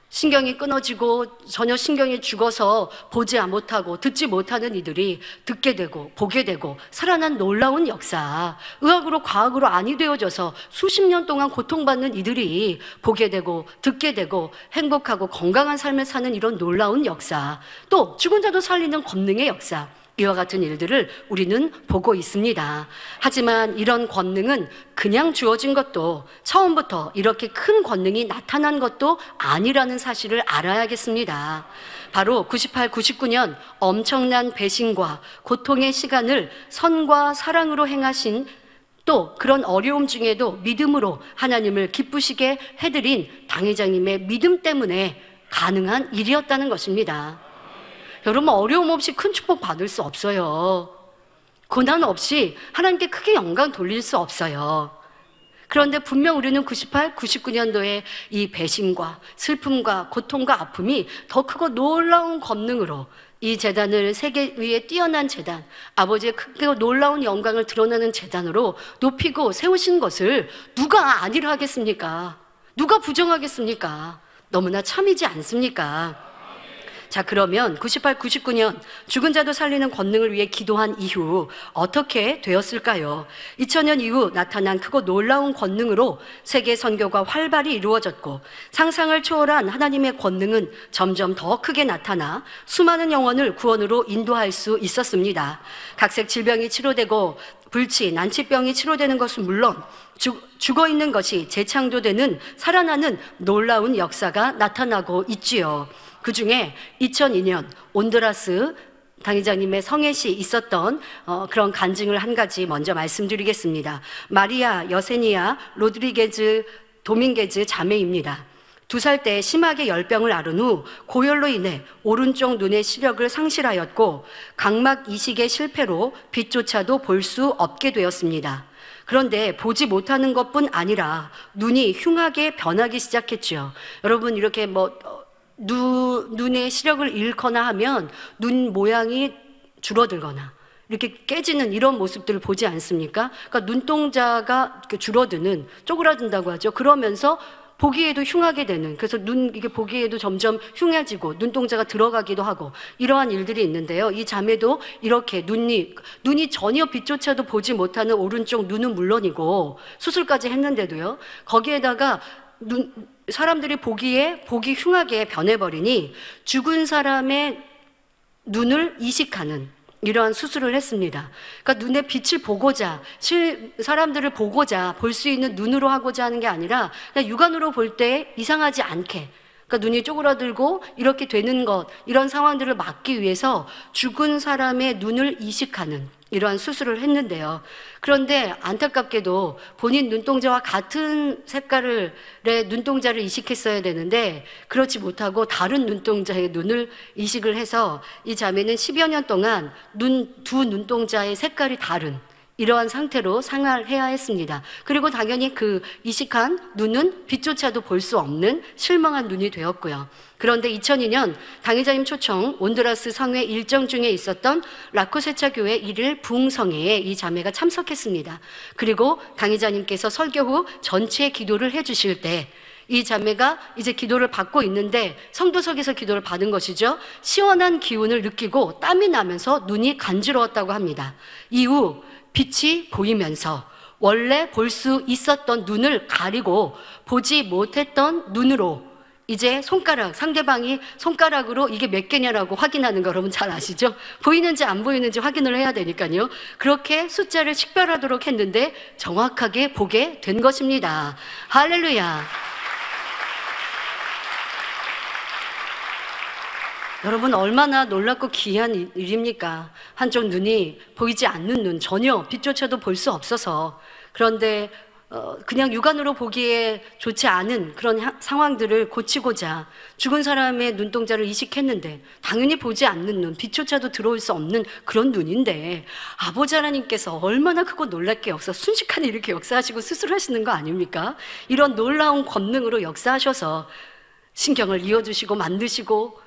신경이 끊어지고 전혀 신경이 죽어서 보지 못하고 듣지 못하는 이들이 듣게 되고 보게 되고 살아난 놀라운 역사, 의학으로 과학으로 안이 되어져서 수십 년 동안 고통받는 이들이 보게 되고 듣게 되고 행복하고 건강한 삶을 사는 이런 놀라운 역사, 또 죽은 자도 살리는 권능의 역사, 이와 같은 일들을 우리는 보고 있습니다. 하지만 이런 권능은 그냥 주어진 것도 처음부터 이렇게 큰 권능이 나타난 것도 아니라는 사실을 알아야겠습니다. 바로 98, 99년 엄청난 배신과 고통의 시간을 선과 사랑으로 행하신 또 그런 어려움 중에도 믿음으로 하나님을 기쁘시게 해드린 당회장님의 믿음 때문에 가능한 일이었다는 것입니다. 여러분 어려움 없이 큰 축복 받을 수 없어요. 고난 없이 하나님께 크게 영광 돌릴 수 없어요. 그런데 분명 우리는 98, 99년도에 이 배신과 슬픔과 고통과 아픔이 더 크고 놀라운 권능으로 이 재단을 세계 위에 뛰어난 재단, 아버지의 크고 놀라운 영광을 드러내는 재단으로 높이고 세우신 것을 누가 아니라 하겠습니까? 누가 부정하겠습니까? 너무나 참이지 않습니까? 자, 그러면 98, 99년 죽은 자도 살리는 권능을 위해 기도한 이후 어떻게 되었을까요? 2000년 이후 나타난 크고 놀라운 권능으로 세계 선교가 활발히 이루어졌고 상상을 초월한 하나님의 권능은 점점 더 크게 나타나 수많은 영혼을 구원으로 인도할 수 있었습니다. 각색 질병이 치료되고 불치, 난치병이 치료되는 것은 물론 죽어있는 것이 재창조되는 살아나는 놀라운 역사가 나타나고 있지요. 그 중에 2002년 온두라스 당회장님의 성회시 있었던 그런 간증을 한 가지 먼저 말씀드리겠습니다. 마리아 여세니아 로드리게즈 도밍게즈 자매입니다. 2살 때 심하게 열병을 앓은 후 고열로 인해 오른쪽 눈의 시력을 상실하였고 각막 이식의 실패로 빛조차도 볼 수 없게 되었습니다. 그런데 보지 못하는 것뿐 아니라 눈이 흉하게 변하기 시작했죠. 여러분 이렇게 눈의 시력을 잃거나 하면 눈 모양이 줄어들거나 이렇게 깨지는 이런 모습들을 보지 않습니까? 그러니까 눈동자가 줄어드는, 쪼그라든다고 하죠. 그러면서 보기에도 흉하게 되는, 그래서 이게 보기에도 점점 흉해지고 눈동자가 들어가기도 하고 이러한 일들이 있는데요. 이 자매도 이렇게 눈이 전혀 빛조차도 보지 못하는 오른쪽 눈은 물론이고 수술까지 했는데도요. 거기에다가 사람들이 보기 흉하게 변해버리니 죽은 사람의 눈을 이식하는 이러한 수술을 했습니다. 그러니까 눈에 빛을 보고자, 사람들을 보고자 볼 수 있는 눈으로 하고자 하는 게 아니라 그냥 육안으로 볼 때 이상하지 않게, 그러니까 눈이 쪼그라들고 이렇게 되는 것, 이런 상황들을 막기 위해서 죽은 사람의 눈을 이식하는 이러한 수술을 했는데요. 그런데 안타깝게도 본인 눈동자와 같은 색깔의 눈동자를 이식했어야 되는데 그렇지 못하고 다른 눈동자의 눈을 이식을 해서 이 자매는 10여 년 동안 두 눈동자의 색깔이 다른 이러한 상태로 생활해야 했습니다. 그리고 당연히 그 이식한 눈은 빛조차도 볼 수 없는 실망한 눈이 되었고요. 그런데 2002년 당회자님 초청 온두라스 성회 일정 중에 있었던 라코세차 교회 1일 부흥성회에 이 자매가 참석했습니다. 그리고 당회자님께서 설교 후 전체 기도를 해주실 때 이 자매가 이제 기도를 받고 있는데 성도석에서 기도를 받은 것이죠. 시원한 기운을 느끼고 땀이 나면서 눈이 간지러웠다고 합니다. 이후 빛이 보이면서 원래 볼 수 있었던 눈을 가리고 보지 못했던 눈으로 이제 상대방이 손가락으로 이게 몇 개냐라고 확인하는 거 여러분 잘 아시죠? 보이는지 안 보이는지 확인을 해야 되니까요. 그렇게 숫자를 식별하도록 했는데 정확하게 보게 된 것입니다. 할렐루야. 여러분 얼마나 놀랍고 귀한 일입니까? 한쪽 눈이 보이지 않는 눈, 전혀 빛조차도 볼 수 없어서 그런데 그냥 육안으로 보기에 좋지 않은 그런 상황들을 고치고자 죽은 사람의 눈동자를 이식했는데 당연히 보지 않는 눈, 빛조차도 들어올 수 없는 그런 눈인데 아버지 하나님께서 얼마나 크고 놀랍게 순식간에 이렇게 역사하시고 수술하시는 거 아닙니까? 이런 놀라운 권능으로 역사하셔서 신경을 이어주시고 만드시고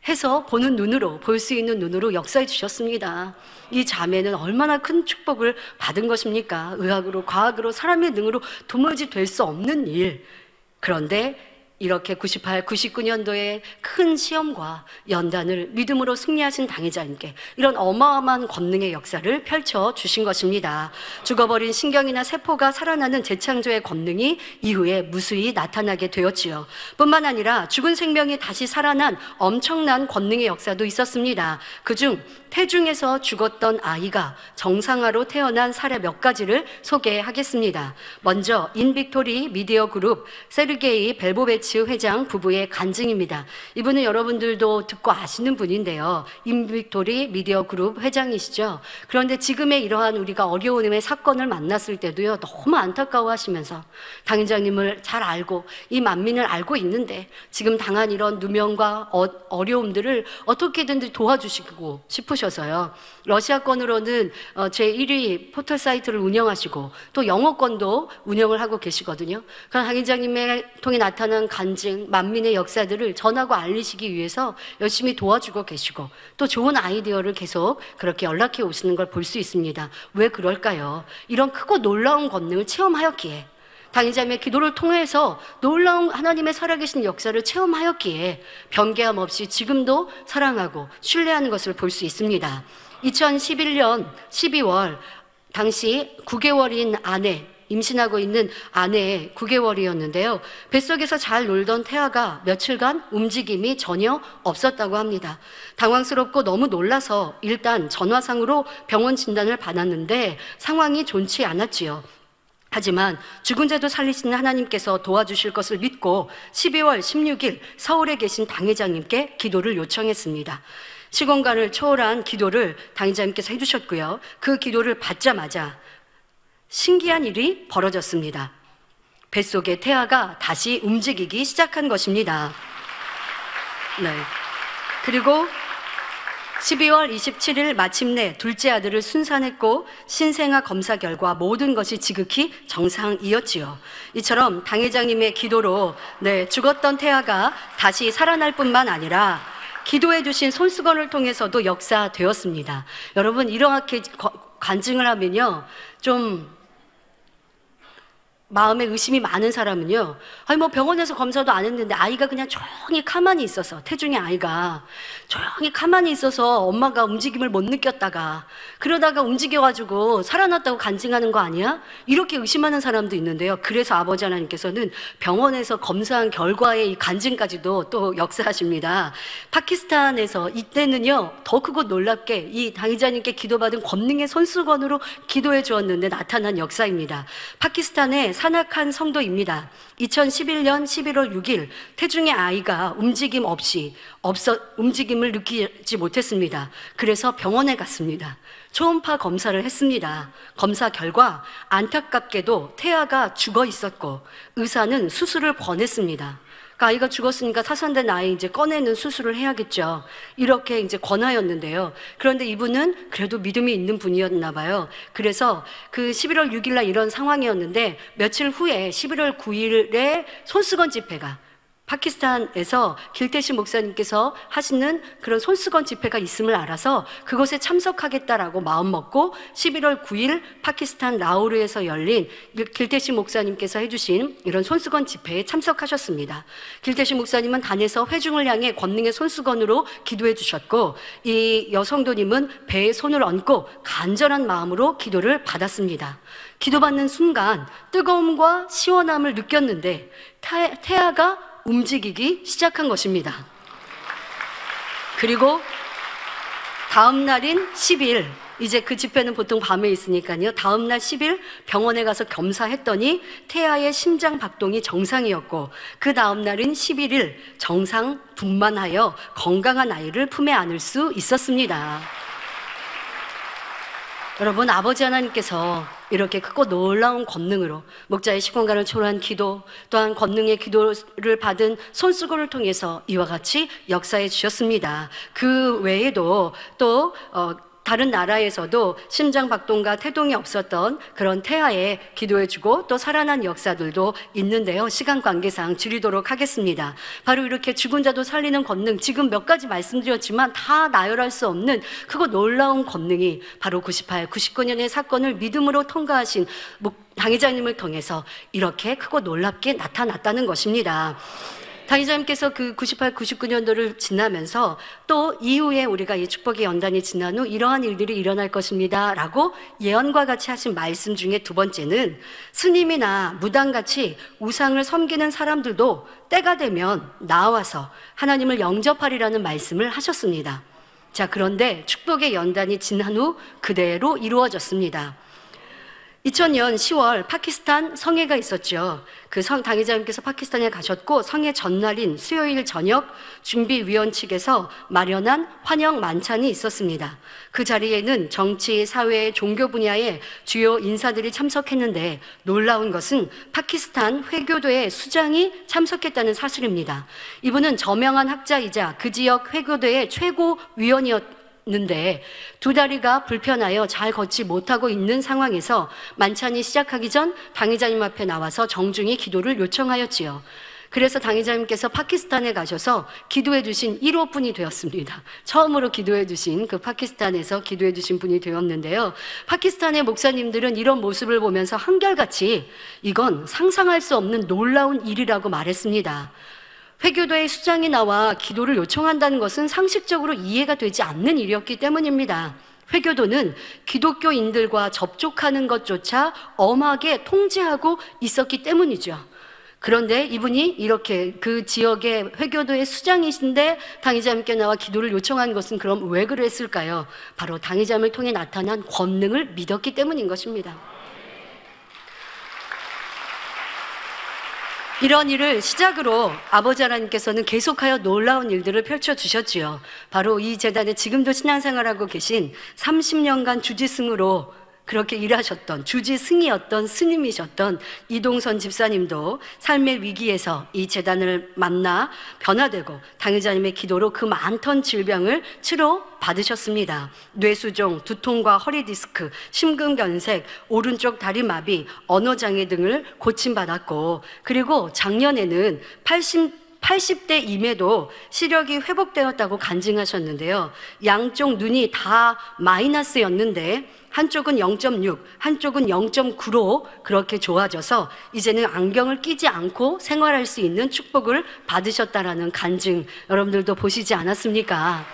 해서 보는 눈으로, 볼 수 있는 눈으로 역사해 주셨습니다. 이 자매는 얼마나 큰 축복을 받은 것입니까? 의학으로, 과학으로, 사람의 능으로 도무지 될 수 없는 일. 그런데 이렇게 98, 99년도에 큰 시험과 연단을 믿음으로 승리하신 당회자님께 이런 어마어마한 권능의 역사를 펼쳐주신 것입니다. 죽어버린 신경이나 세포가 살아나는 재창조의 권능이 이후에 무수히 나타나게 되었지요. 뿐만 아니라 죽은 생명이 다시 살아난 엄청난 권능의 역사도 있었습니다. 그중 태중에서 죽었던 아이가 정상화로 태어난 사례 몇 가지를 소개하겠습니다. 먼저 인빅토리 미디어 그룹 세르게이 벨보베츠 회장 부부의 간증입니다. 이분은 여러분들도 듣고 아시는 분인데요. 인빅토리 미디어 그룹 회장이시죠. 그런데 지금의 이러한 우리가 어려움의 사건을 만났을 때도요, 너무 안타까워하시면서 당회장님을 잘 알고 이 만민을 알고 있는데 지금 당한 이런 누명과 어려움들을 어떻게든 도와주시고 싶으셔서요. 러시아권으로는 제1위 포털 사이트를 운영하시고 또 영어권도 운영을 하고 계시거든요. 그런 당회장님의 통해 나타난 간증, 만민의 역사들을 전하고 알리시기 위해서 열심히 도와주고 계시고 또 좋은 아이디어를 계속 그렇게 연락해 오시는 걸 볼 수 있습니다. 왜 그럴까요? 이런 크고 놀라운 권능을 체험하였기에 당회자매의 기도를 통해서 놀라운 하나님의 살아계신 역사를 체험하였기에 변개함 없이 지금도 사랑하고 신뢰하는 것을 볼 수 있습니다. 2011년 12월 당시 9개월인 아내, 임신하고 있는 아내의 9개월이었는데요. 뱃속에서 잘 놀던 태아가 며칠간 움직임이 전혀 없었다고 합니다. 당황스럽고 너무 놀라서 일단 전화상으로 병원 진단을 받았는데 상황이 좋지 않았지요. 하지만 죽은 자도 살리시는 하나님께서 도와주실 것을 믿고 12월 16일 서울에 계신 당회장님께 기도를 요청했습니다. 시공간을 초월한 기도를 당회장님께서 해주셨고요. 그 기도를 받자마자 신기한 일이 벌어졌습니다. 뱃속의 태아가 다시 움직이기 시작한 것입니다. 네. 그리고 12월 27일 마침내 둘째 아들을 순산했고 신생아 검사 결과 모든 것이 지극히 정상이었지요. 이처럼 당회장님의 기도로 죽었던 태아가 다시 살아날 뿐만 아니라 기도해 주신 손수건을 통해서도 역사되었습니다. 여러분 이렇게 간증을 하면요 좀 마음에 의심이 많은 사람은요, 아니 뭐 병원에서 검사도 안 했는데 아이가 그냥 조용히 가만히 있어서, 태중의 아이가 조용히 가만히 있어서 엄마가 움직임을 못 느꼈다가 그러다가 움직여가지고 살아났다고 간증하는 거 아니야? 이렇게 의심하는 사람도 있는데요. 그래서 아버지 하나님께서는 병원에서 검사한 결과의 이 간증까지도 또 역사하십니다. 파키스탄에서 이때는요 더 크고 놀랍게 이 당회자님께 기도받은 권능의 손수건으로 기도해 주었는데 나타난 역사입니다. 파키스탄의 산악한 성도입니다. 2011년 11월 6일 태중의 아이가 움직임을 느끼지 못했습니다. 그래서 병원에 갔습니다. 초음파 검사를 했습니다. 검사 결과 안타깝게도 태아가 죽어 있었고 의사는 수술을 권했습니다. 그러니까 아이가 죽었으니까 타산된 아이 이제 꺼내는 수술을 해야겠죠. 이렇게 이제 권하였는데요. 그런데 이분은 그래도 믿음이 있는 분이었나 봐요. 그래서 그 11월 6일 날 이런 상황이었는데 며칠 후에 11월 9일에 손수건 집회가 파키스탄에서 길테시 목사님께서 하시는 그런 손수건 집회가 있음을 알아서 그곳에 참석하겠다라고 마음먹고 11월 9일 파키스탄 라오르에서 열린 길테시 목사님께서 해주신 이런 손수건 집회에 참석하셨습니다. 길테시 목사님은 단에서 회중을 향해 권능의 손수건으로 기도해 주셨고, 이 여성도님은 배에 손을 얹고 간절한 마음으로 기도를 받았습니다. 기도받는 순간 뜨거움과 시원함을 느꼈는데 태아가 움직이기 시작한 것입니다. 그리고 다음 날인 10일, 이제 그 집회는 보통 밤에 있으니까요. 다음 날 10일 병원에 가서 검사했더니 태아의 심장 박동이 정상이었고, 그 다음 날인 11일 정상 분만하여 건강한 아이를 품에 안을 수 있었습니다. 여러분, 아버지 하나님께서 이렇게 크고 놀라운 권능으로 목자의 시공간을 초월한 기도, 또한 권능의 기도를 받은 손수건을 통해서 이와 같이 역사해 주셨습니다. 그 외에도 또 다른 나라에서도 심장 박동과 태동이 없었던 그런 태아에 기도해주고 또 살아난 역사들도 있는데요. 시간 관계상 줄이도록 하겠습니다. 바로 이렇게 죽은 자도 살리는 권능, 지금 몇 가지 말씀드렸지만 다 나열할 수 없는 크고 놀라운 권능이 바로 98, 99년의 사건을 믿음으로 통과하신 당회장님을 통해서 이렇게 크고 놀랍게 나타났다는 것입니다. 당회장님께서 그 98, 99년도를 지나면서 또 이후에 우리가 이 축복의 연단이 지난 후 이러한 일들이 일어날 것입니다 라고 예언과 같이 하신 말씀 중에 두 번째는, 스님이나 무당같이 우상을 섬기는 사람들도 때가 되면 나와서 하나님을 영접하리라는 말씀을 하셨습니다. 자, 그런데 축복의 연단이 지난 후 그대로 이루어졌습니다. 2000년 10월 파키스탄 성회가 있었죠. 그 당회장님께서 파키스탄에 가셨고, 성회 전날인 수요일 저녁 준비위원 측에서 마련한 환영 만찬이 있었습니다. 그 자리에는 정치, 사회, 종교 분야의 주요 인사들이 참석했는데 놀라운 것은 파키스탄 회교도의 수장이 참석했다는 사실입니다. 이분은 저명한 학자이자 그 지역 회교도의 최고 위원이었는데 두 다리가 불편하여 잘 걷지 못하고 있는 상황에서 만찬이 시작하기 전 당회장님 앞에 나와서 정중히 기도를 요청하였지요. 그래서 당회장님께서 파키스탄에 가셔서 기도해 주신 1호 분이 되었습니다. 처음으로 기도해 주신, 그 파키스탄에서 기도해 주신 분이 되었는데요. 파키스탄의 목사님들은 이런 모습을 보면서 한결같이 이건 상상할 수 없는 놀라운 일이라고 말했습니다. 회교도의 수장이 나와 기도를 요청한다는 것은 상식적으로 이해가 되지 않는 일이었기 때문입니다. 회교도는 기독교인들과 접촉하는 것조차 엄하게 통제하고 있었기 때문이죠. 그런데 이분이 이렇게 그 지역의 회교도의 수장이신데 당회장님께 나와 기도를 요청한 것은 그럼 왜 그랬을까요? 바로 당회장을 통해 나타난 권능을 믿었기 때문인 것입니다. 이런 일을 시작으로 아버지 하나님께서는 계속하여 놀라운 일들을 펼쳐주셨지요. 바로 이 재단에 지금도 신앙생활하고 계신 30년간 주지승으로 그렇게 일하셨던, 주지승이었던 스님이셨던 이동선 집사님도 삶의 위기에서 이 재단을 만나 변화되고 당회자님의 기도로 그 많던 질병을 치료받으셨습니다. 뇌수종, 두통과 허리디스크, 심근경색, 오른쪽 다리마비, 언어장애 등을 고침받았고, 그리고 작년에는 80대임에도 시력이 회복되었다고 간증하셨는데요. 양쪽 눈이 다 마이너스였는데 한쪽은 0.6, 한쪽은 0.9로 그렇게 좋아져서 이제는 안경을 끼지 않고 생활할 수 있는 축복을 받으셨다라는 간증, 여러분들도 보시지 않았습니까?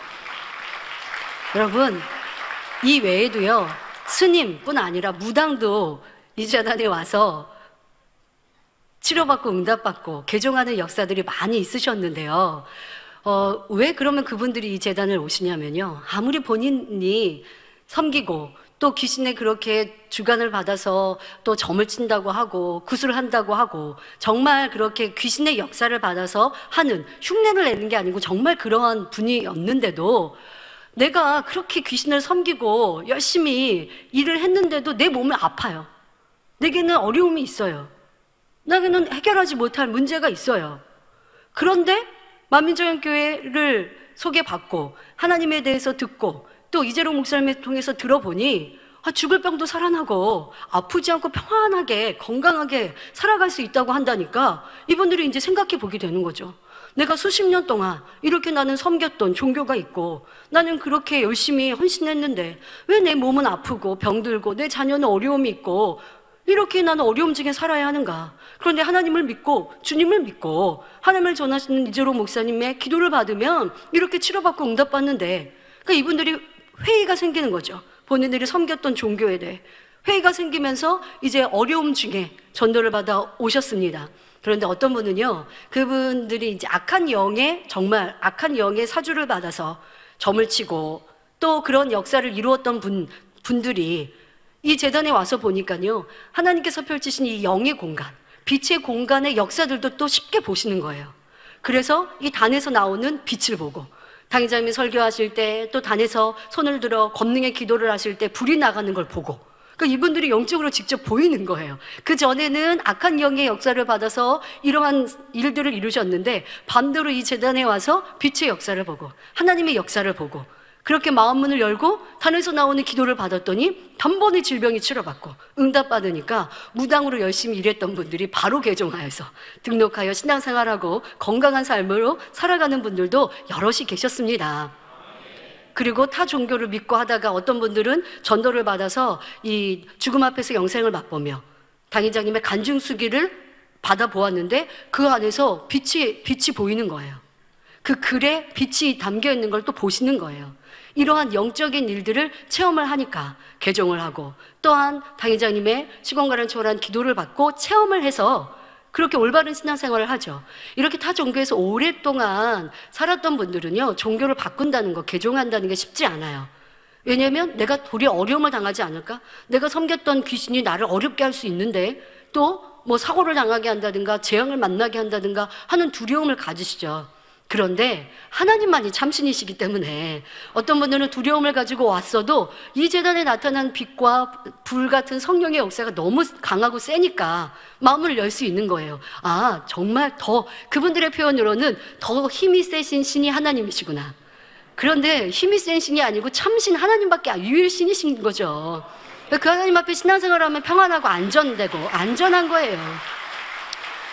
여러분, 이 외에도요, 스님뿐 아니라 무당도 이 재단에 와서 치료받고 응답받고 개종하는 역사들이 많이 있으셨는데요. 왜 그러면 그분들이 이 재단을 오시냐면요, 아무리 본인이 섬기고 또 귀신에 그렇게 주관을 받아서 또 점을 친다고 하고 구슬을 한다고 하고 정말 그렇게 귀신의 역사를 받아서 하는, 흉내를 내는 게 아니고 정말 그러한 분이었는데도 내가 그렇게 귀신을 섬기고 열심히 일을 했는데도 내 몸이 아파요. 내게는 어려움이 있어요. 나에게는 해결하지 못할 문제가 있어요. 그런데 만민정연교회를 소개받고 하나님에 대해서 듣고 또 이재롱 목사님을 통해서 들어보니 죽을 병도 살아나고 아프지 않고 평안하게 건강하게 살아갈 수 있다고 한다니까 이분들이 이제 생각해 보게 되는 거죠. 내가 수십 년 동안 이렇게 나는 섬겼던 종교가 있고 나는 그렇게 열심히 헌신했는데 왜 내 몸은 아프고 병들고 내 자녀는 어려움이 있고 이렇게 나는 어려움 중에 살아야 하는가? 그런데 하나님을 믿고 주님을 믿고 하나님을 전하시는 이재롱 목사님의 기도를 받으면 이렇게 치료받고 응답받는데 그러니까 이분들이 회의가 생기는 거죠. 본인들이 섬겼던 종교에 대해 회의가 생기면서 이제 어려움 중에 전도를 받아 오셨습니다. 그런데 어떤 분은요, 그분들이 이제 정말 악한 영의 사주를 받아서 점을 치고 또 그런 역사를 이루었던 분들이 이 재단에 와서 보니까요, 하나님께서 펼치신 이 영의 공간, 빛의 공간의 역사들도 또 쉽게 보시는 거예요. 그래서 이 단에서 나오는 빛을 보고 당회장님이 설교하실 때 또 단에서 손을 들어 권능의 기도를 하실 때 불이 나가는 걸 보고 그러니까 이분들이 영적으로 직접 보이는 거예요. 그 전에는 악한 영의 역사를 받아서 이러한 일들을 이루셨는데 반대로 이 재단에 와서 빛의 역사를 보고 하나님의 역사를 보고 그렇게 마음문을 열고 단에서 나오는 기도를 받았더니 단번에 질병이 치료받고 응답받으니까 무당으로 열심히 일했던 분들이 바로 개종하여서 등록하여 신앙생활하고 건강한 삶으로 살아가는 분들도 여럿이 계셨습니다. 그리고 타 종교를 믿고 하다가 어떤 분들은 전도를 받아서 이 죽음 앞에서 영생을 맛보며 당회장님의 간증수기를 받아보았는데 그 안에서 빛이 보이는 거예요. 그 글에 빛이 담겨 있는 걸 또 보시는 거예요. 이러한 영적인 일들을 체험을 하니까 개종을 하고 또한 당회장님의 시공간을 초월한 기도를 받고 체험을 해서 그렇게 올바른 신앙생활을 하죠. 이렇게 타 종교에서 오랫동안 살았던 분들은요, 종교를 바꾼다는 거, 개종한다는 게 쉽지 않아요. 왜냐하면 내가 도리어 어려움을 당하지 않을까? 내가 섬겼던 귀신이 나를 어렵게 할 수 있는데 또 뭐 사고를 당하게 한다든가 재앙을 만나게 한다든가 하는 두려움을 가지시죠. 그런데 하나님만이 참신이시기 때문에 어떤 분들은 두려움을 가지고 왔어도 이 재단에 나타난 빛과 불 같은 성령의 역사가 너무 강하고 세니까 마음을 열 수 있는 거예요. 아, 정말 더 그분들의 표현으로는 더 힘이 세신 신이 하나님이시구나. 그런데 힘이 센 신이 아니고 참신 하나님밖에 유일신이신 거죠. 그 하나님 앞에 신앙생활하면 평안하고 안전한 거예요.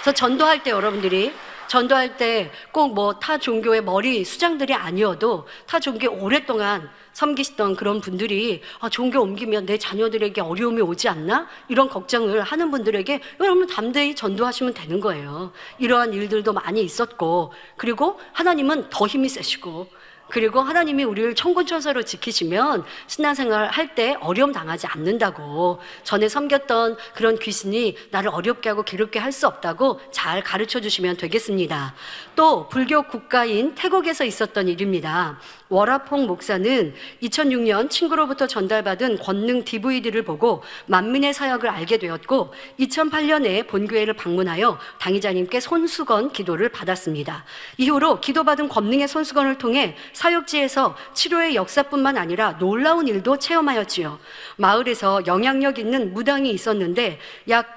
그래서 전도할 때 여러분들이 전도할 때 꼭 뭐 타 종교의 머리 수장들이 아니어도 타 종교에 오랫동안 섬기시던 그런 분들이 종교 옮기면 내 자녀들에게 어려움이 오지 않나? 이런 걱정을 하는 분들에게 여러분 담대히 전도하시면 되는 거예요. 이러한 일들도 많이 있었고 그리고 하나님은 더 힘이 세시고 그리고 하나님이 우리를 천군천사로 지키시면 신앙생활 할 때 어려움 당하지 않는다고 전에 섬겼던 그런 귀신이 나를 어렵게 하고 괴롭게 할 수 없다고 잘 가르쳐 주시면 되겠습니다. 또 불교 국가인 태국에서 있었던 일입니다. 월화폭 목사는 2006년 친구로부터 전달받은 권능 DVD를 보고 만민의 사역을 알게 되었고 2008년에 본교회를 방문하여 당의자님께 손수건 기도를 받았습니다. 이후로 기도받은 권능의 손수건을 통해 사역지에서 치료의 역사뿐만 아니라 놀라운 일도 체험하였지요. 마을에서 영향력 있는 무당이 있었는데 약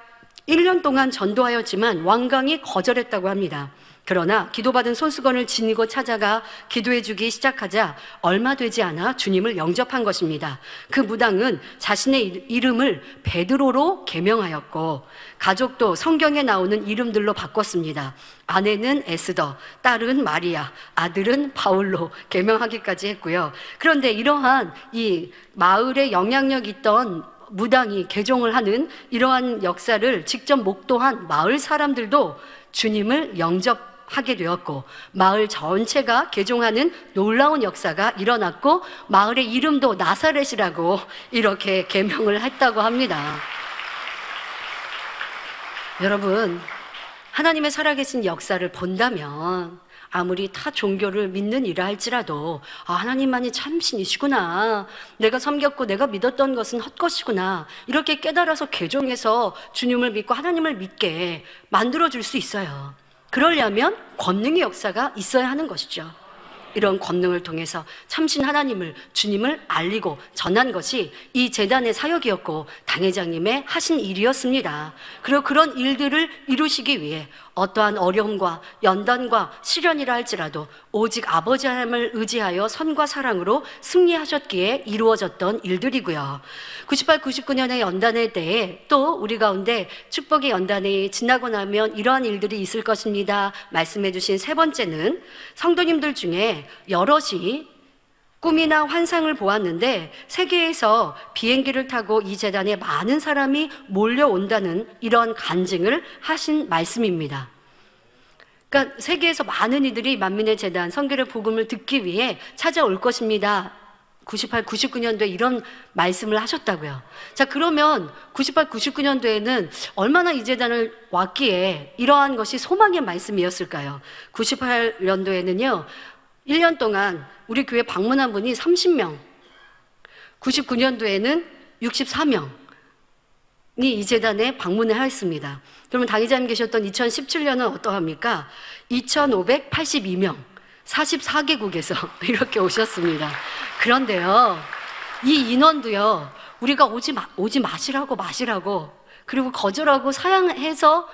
1년 동안 전도하였지만 완강히 거절했다고 합니다. 그러나 기도받은 손수건을 지니고 찾아가 기도해주기 시작하자 얼마 되지 않아 주님을 영접한 것입니다. 그 무당은 자신의 이름을 베드로로 개명하였고 가족도 성경에 나오는 이름들로 바꿨습니다. 아내는 에스더, 딸은 마리아, 아들은 바울로 개명하기까지 했고요. 그런데 이러한 이 마을에 영향력 있던 무당이 개종을 하는 이러한 역사를 직접 목도한 마을 사람들도 주님을 영접하게 되었고 마을 전체가 개종하는 놀라운 역사가 일어났고 마을의 이름도 나사렛이라고 이렇게 개명을 했다고 합니다. 여러분, 하나님의 살아계신 역사를 본다면 아무리 타 종교를 믿는 이라 할지라도 하나님만이 참신이시구나, 내가 섬겼고 내가 믿었던 것은 헛것이구나, 이렇게 깨달아서 개종해서 주님을 믿고 하나님을 믿게 만들어줄 수 있어요. 그러려면 권능의 역사가 있어야 하는 것이죠. 이런 권능을 통해서 참신 하나님을, 주님을 알리고 전한 것이 이 재단의 사역이었고 당회장님의 하신 일이었습니다. 그리고 그런 일들을 이루시기 위해 어떠한 어려움과 연단과 시련이라 할지라도 오직 아버지 하나님을 의지하여 선과 사랑으로 승리하셨기에 이루어졌던 일들이고요. 98, 99년의 연단에 대해 또 우리 가운데 축복의 연단이 지나고 나면 이러한 일들이 있을 것입니다 말씀해 주신 세 번째는, 성도님들 중에 여럿이 꿈이나 환상을 보았는데 세계에서 비행기를 타고 이 재단에 많은 사람이 몰려온다는 이런 간증을 하신 말씀입니다. 그러니까 세계에서 많은 이들이 만민의 재단 선교의 복음을 듣기 위해 찾아올 것입니다. 98, 99년도에 이런 말씀을 하셨다고요. 자, 그러면 98, 99년도에는 얼마나 이 재단을 왔기에 이러한 것이 소망의 말씀이었을까요? 98년도에는요 1년 동안 우리 교회 방문한 분이 30명, 99년도에는 64명이 이 재단에 방문을 하였습니다. 그러면 당의자님 계셨던 2017년은 어떠합니까? 2582명, 44개국에서 이렇게 오셨습니다. 그런데요, 이 인원도요, 우리가 오지 마시라고 그리고 거절하고 사양해서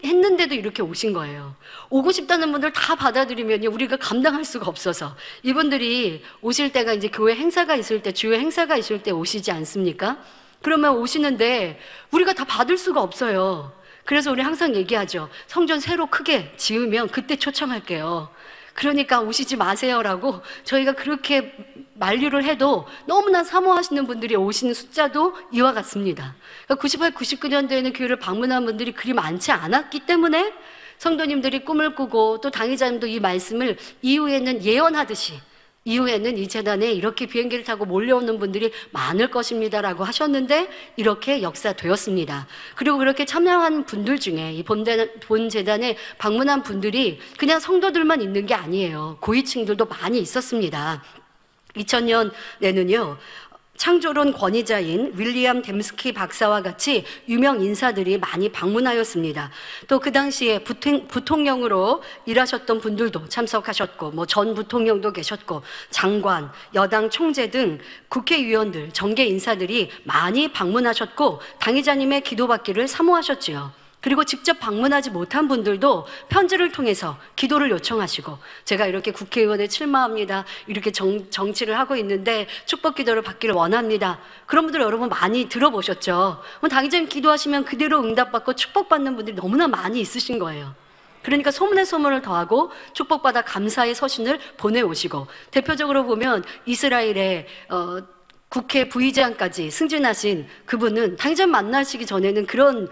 했는데도 이렇게 오신 거예요. 오고 싶다는 분들 다 받아들이면 우리가 감당할 수가 없어서 이분들이 오실 때가 이제 교회 행사가 있을 때, 주요 행사가 있을 때 오시지 않습니까? 그러면 오시는데 우리가 다 받을 수가 없어요. 그래서 우리 항상 얘기하죠. 성전 새로 크게 지으면 그때 초청할게요. 그러니까 오시지 마세요라고 저희가 그렇게 만류를 해도 너무나 사모하시는 분들이 오시는 숫자도 이와 같습니다. 98, 99년도에는 교회를 방문한 분들이 그리 많지 않았기 때문에 성도님들이 꿈을 꾸고 또 당의자님도 이 말씀을 이후에는 예언하듯이 이후에는 이 재단에 이렇게 비행기를 타고 몰려오는 분들이 많을 것입니다라고 하셨는데 이렇게 역사되었습니다. 그리고 그렇게 참여한 분들 중에 이 본 재단에 방문한 분들이 그냥 성도들만 있는 게 아니에요. 고위층들도 많이 있었습니다. 2000년에는요 창조론 권위자인 윌리엄 댐스키 박사와 같이 유명 인사들이 많이 방문하였습니다. 또 그 당시에 부통령으로 일하셨던 분들도 참석하셨고 뭐 전 부통령도 계셨고 장관, 여당 총재 등 국회의원들, 정계 인사들이 많이 방문하셨고 당의자님의 기도받기를 사모하셨지요. 그리고 직접 방문하지 못한 분들도 편지를 통해서 기도를 요청하시고, 제가 이렇게 국회의원에 출마합니다, 이렇게 정치를 하고 있는데 축복 기도를 받기를 원합니다. 그런 분들 여러분 많이 들어보셨죠? 당의자님 기도하시면 그대로 응답받고 축복받는 분들이 너무나 많이 있으신 거예요. 그러니까 소문에 소문을 더하고 축복받아 감사의 서신을 보내오시고, 대표적으로 보면 이스라엘의 국회 부의장까지 승진하신 그분은 당의자님 만나시기 전에는 그런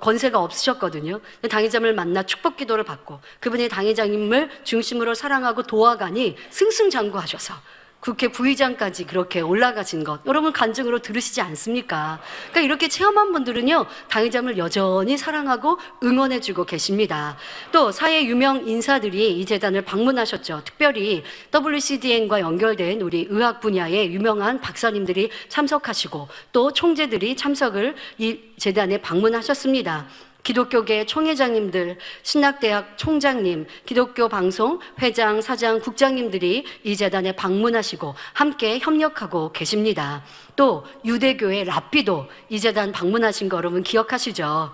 권세가 없으셨거든요. 당의자님을 만나 축복 기도를 받고 그분이 당의자님을 중심으로 사랑하고 도와가니 승승장구하셔서 국회 부의장까지 그렇게 올라가신 것 여러분 간증으로 들으시지 않습니까? 그러니까 이렇게 체험한 분들은요 당의자님을 여전히 사랑하고 응원해주고 계십니다. 또 사회 유명 인사들이 이 재단을 방문하셨죠. 특별히 WCDN과 연결된 우리 의학 분야의 유명한 박사님들이 참석하시고 또 총재들이 참석을 이 재단에 방문하셨습니다. 기독교계 총회장님들, 신학대학 총장님, 기독교 방송 회장, 사장, 국장님들이 이 재단에 방문하시고 함께 협력하고 계십니다. 또 유대교회 랍비도 이 재단 방문하신 거 여러분 기억하시죠?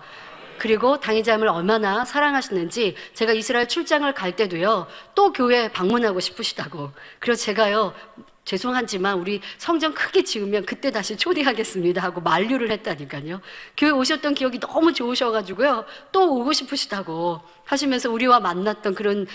그리고 당의자님을 얼마나 사랑하시는지 제가 이스라엘 출장을 갈 때도요 또 교회 방문하고 싶으시다고, 그래서 제가요 죄송하지만 우리 성전 크게 지으면 그때 다시 초대하겠습니다 하고 만류를 했다니까요. 교회 오셨던 기억이 너무 좋으셔가지고요 또 오고 싶으시다고 하시면서 우리와 만났던 그런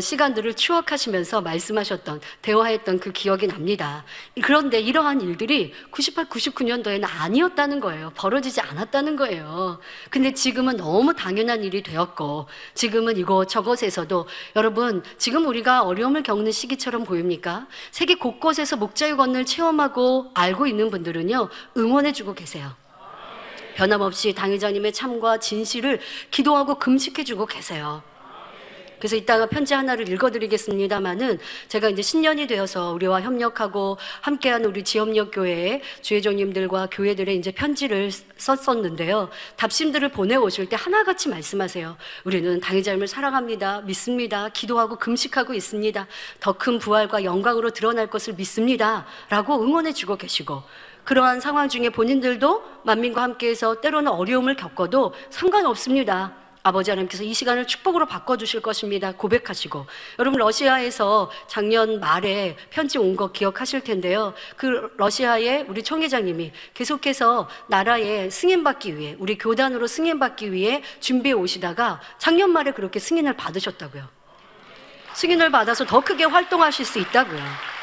시간들을 추억하시면서 말씀하셨던, 대화했던 그 기억이 납니다. 그런데 이러한 일들이 98, 99년도에는 아니었다는 거예요. 벌어지지 않았다는 거예요. 근데 지금은 너무 당연한 일이 되었고, 지금은 이곳저곳에서도 여러분 지금 우리가 어려움을 겪는 시기처럼 보입니까? 세계 곳곳에서 목자유 건너를 체험하고 알고 있는 분들은요 응원해주고 계세요. 변함없이 당의자님의 참과 진실을 기도하고 금식해주고 계세요. 그래서 이따가 편지 하나를 읽어드리겠습니다만은 제가 이제 신년이 되어서 우리와 협력하고 함께하는 우리 지협력 교회의 주회장님들과 교회들의 이제 편지를 썼었는데요. 답심들을 보내오실 때 하나같이 말씀하세요. 우리는 당의자님을 사랑합니다. 믿습니다. 기도하고 금식하고 있습니다. 더 큰 부활과 영광으로 드러날 것을 믿습니다. 라고 응원해주고 계시고, 그러한 상황 중에 본인들도 만민과 함께해서 때로는 어려움을 겪어도 상관없습니다. 아버지 하나님께서 이 시간을 축복으로 바꿔주실 것입니다 고백하시고, 여러분 러시아에서 작년 말에 편지 온 거 기억하실 텐데요. 그 러시아의 우리 총회장님이 계속해서 나라에 승인받기 위해, 우리 교단으로 승인받기 위해 준비해 오시다가 작년 말에 그렇게 승인을 받으셨다고요. 승인을 받아서 더 크게 활동하실 수 있다고요.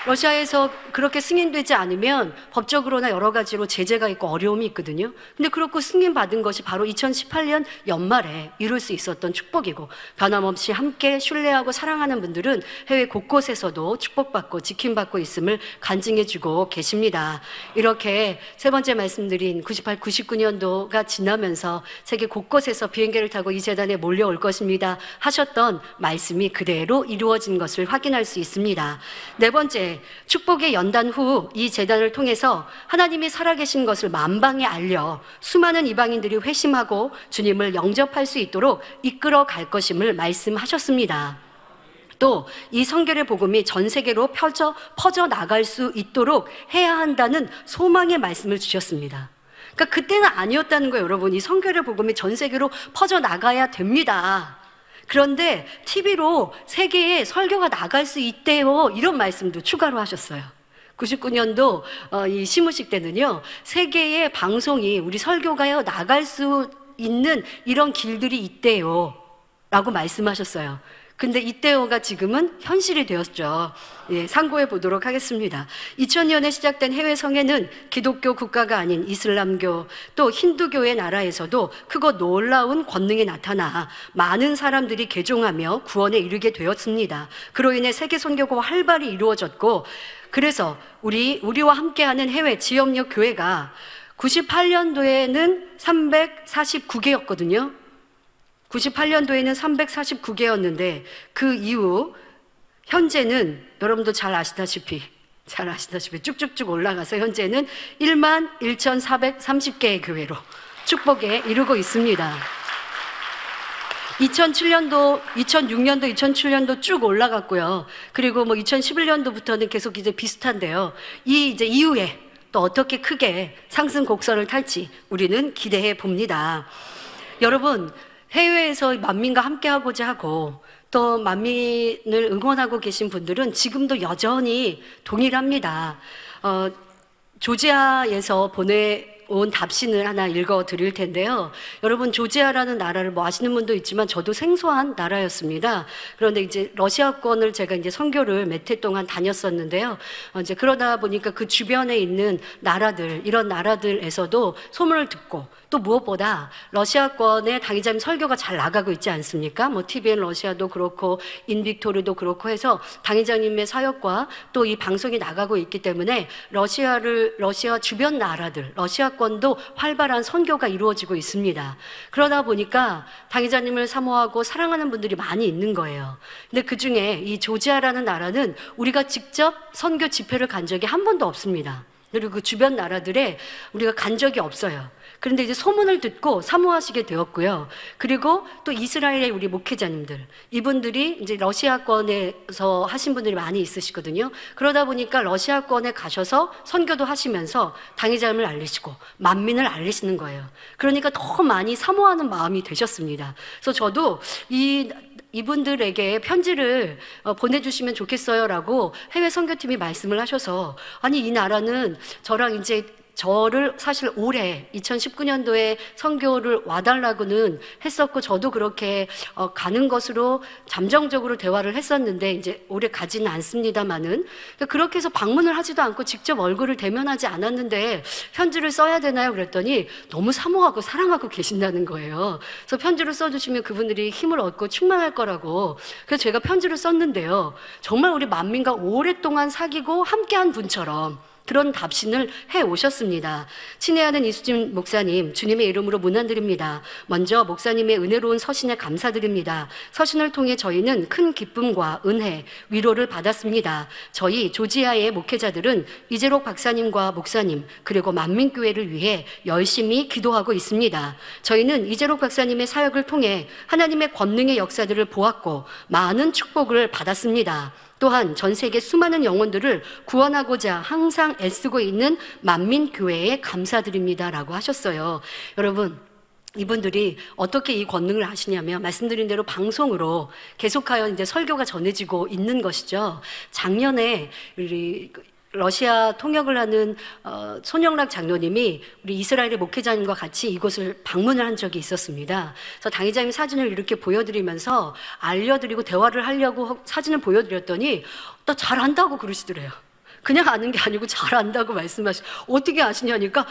러시아에서 그렇게 승인되지 않으면 법적으로나 여러 가지로 제재가 있고 어려움이 있거든요. 근데 그렇고 승인받은 것이 바로 2018년 연말에 이룰 수 있었던 축복이고, 변함없이 함께 신뢰하고 사랑하는 분들은 해외 곳곳에서도 축복받고 지킴받고 있음을 간증해주고 계십니다. 이렇게 세 번째 말씀드린 98, 99년도가 지나면서 세계 곳곳에서 비행기를 타고 이 재단에 몰려올 것입니다 하셨던 말씀이 그대로 이루어진 것을 확인할 수 있습니다. 네 번째, 축복의 연단 후 이 재단을 통해서 하나님이 살아계신 것을 만방에 알려 수많은 이방인들이 회심하고 주님을 영접할 수 있도록 이끌어 갈 것임을 말씀하셨습니다. 또 이 성결의 복음이 전 세계로 퍼져 나갈 수 있도록 해야 한다는 소망의 말씀을 주셨습니다. 그러니까 그때는 아니었다는 거예요, 여러분. 이 성결의 복음이 전 세계로 퍼져 나가야 됩니다. 그런데 TV로 세계에 설교가 나갈 수 있대요, 이런 말씀도 추가로 하셨어요. 99년도 이 시무식 때는요, 세계의 방송이 우리 설교가 나갈 수 있는 이런 길들이 있대요 라고 말씀하셨어요. 근데 이때요가 지금은 현실이 되었죠. 예, 상고해 보도록 하겠습니다. 2000년에 시작된 해외 성회는 기독교 국가가 아닌 이슬람교 또 힌두교의 나라에서도 크고 놀라운 권능이 나타나 많은 사람들이 개종하며 구원에 이르게 되었습니다. 그로 인해 세계 선교가 활발히 이루어졌고, 그래서 우리와 함께하는 해외 지역력 교회가 98년도에는 349개였거든요. 98년도에는 349개였는데 그 이후 현재는 여러분도 잘 아시다시피 쭉쭉쭉 올라가서 현재는 11,430개의 교회로 축복에 이르고 있습니다. 2007년도, 2006년도, 2007년도 쭉 올라갔고요. 그리고 2011년도부터는 계속 이제 비슷한데요. 이제 이후에 또 어떻게 크게 상승 곡선을 탈지 우리는 기대해 봅니다. 여러분, 해외에서 만민과 함께 하고자 하고 또 만민을 응원하고 계신 분들은 지금도 여전히 동일합니다. 조지아에서 보내온 답신을 하나 읽어 드릴 텐데요. 여러분, 조지아라는 나라를 아시는 분도 있지만 저도 생소한 나라였습니다. 그런데 이제 러시아권을 제가 이제 선교를 몇 해 동안 다녔었는데요. 이제 그러다 보니까 그 주변에 있는 나라들, 이런 나라들에서도 소문을 듣고, 또 무엇보다 러시아권의 당의자님 설교가 잘 나가고 있지 않습니까? TVN 러시아도 그렇고 인빅토르도 그렇고 해서 당의자님의 사역과 또 이 방송이 나가고 있기 때문에 러시아 주변 나라들, 러시아권도 활발한 선교가 이루어지고 있습니다. 그러다 보니까 당의자님을 사모하고 사랑하는 분들이 많이 있는 거예요. 근데 그 중에 이 조지아라는 나라는 우리가 직접 선교 집회를 간 적이 한 번도 없습니다. 그리고 그 주변 나라들에 우리가 간 적이 없어요. 그런데 이제 소문을 듣고 사모하시게 되었고요. 그리고 또 이스라엘의 우리 목회자님들, 이분들이 이제 러시아권에서 하신 분들이 많이 있으시거든요. 그러다 보니까 러시아권에 가셔서 선교도 하시면서 당의자님을 알리시고 만민을 알리시는 거예요. 그러니까 더 많이 사모하는 마음이 되셨습니다. 그래서 저도 이분들에게 편지를 보내주시면 좋겠어요 라고 해외 선교팀이 말씀을 하셔서, 아니 이 나라는 저를 사실 올해 2019년도에 선교를 와달라고는 했었고, 저도 그렇게 가는 것으로 잠정적으로 대화를 했었는데 이제 올해 가지는 않습니다만은, 그렇게 해서 방문을 하지도 않고 직접 얼굴을 대면하지 않았는데 편지를 써야 되나요? 그랬더니 너무 사모하고 사랑하고 계신다는 거예요. 그래서 편지를 써주시면 그분들이 힘을 얻고 충만할 거라고, 그래서 제가 편지를 썼는데요. 정말 우리 만민과 오랫동안 사귀고 함께한 분처럼 그런 답신을 해 오셨습니다. 친애하는 이수진 목사님, 주님의 이름으로 문안드립니다. 먼저 목사님의 은혜로운 서신에 감사드립니다. 서신을 통해 저희는 큰 기쁨과 은혜, 위로를 받았습니다. 저희 조지아의 목회자들은 이재록 박사님과 목사님, 그리고 만민교회를 위해 열심히 기도하고 있습니다. 저희는 이재록 박사님의 사역을 통해 하나님의 권능의 역사들을 보았고 많은 축복을 받았습니다. 또한 전 세계 수많은 영혼들을 구원하고자 항상 애쓰고 있는 만민교회에 감사드립니다라고 하셨어요. 여러분, 이분들이 어떻게 이 권능을 아시냐면 말씀드린 대로 방송으로 계속하여 이제 설교가 전해지고 있는 것이죠. 작년에 우리 러시아 통역을 하는 손영락 장로님이 우리 이스라엘의 목회자님과 같이 이곳을 방문을 한 적이 있었습니다. 그래서 당회장님 사진을 이렇게 보여드리면서 알려드리고 대화를 하려고 사진을 보여드렸더니 또 잘한다고 그러시더래요. 그냥 아는 게 아니고 잘한다고 어떻게 아시냐니까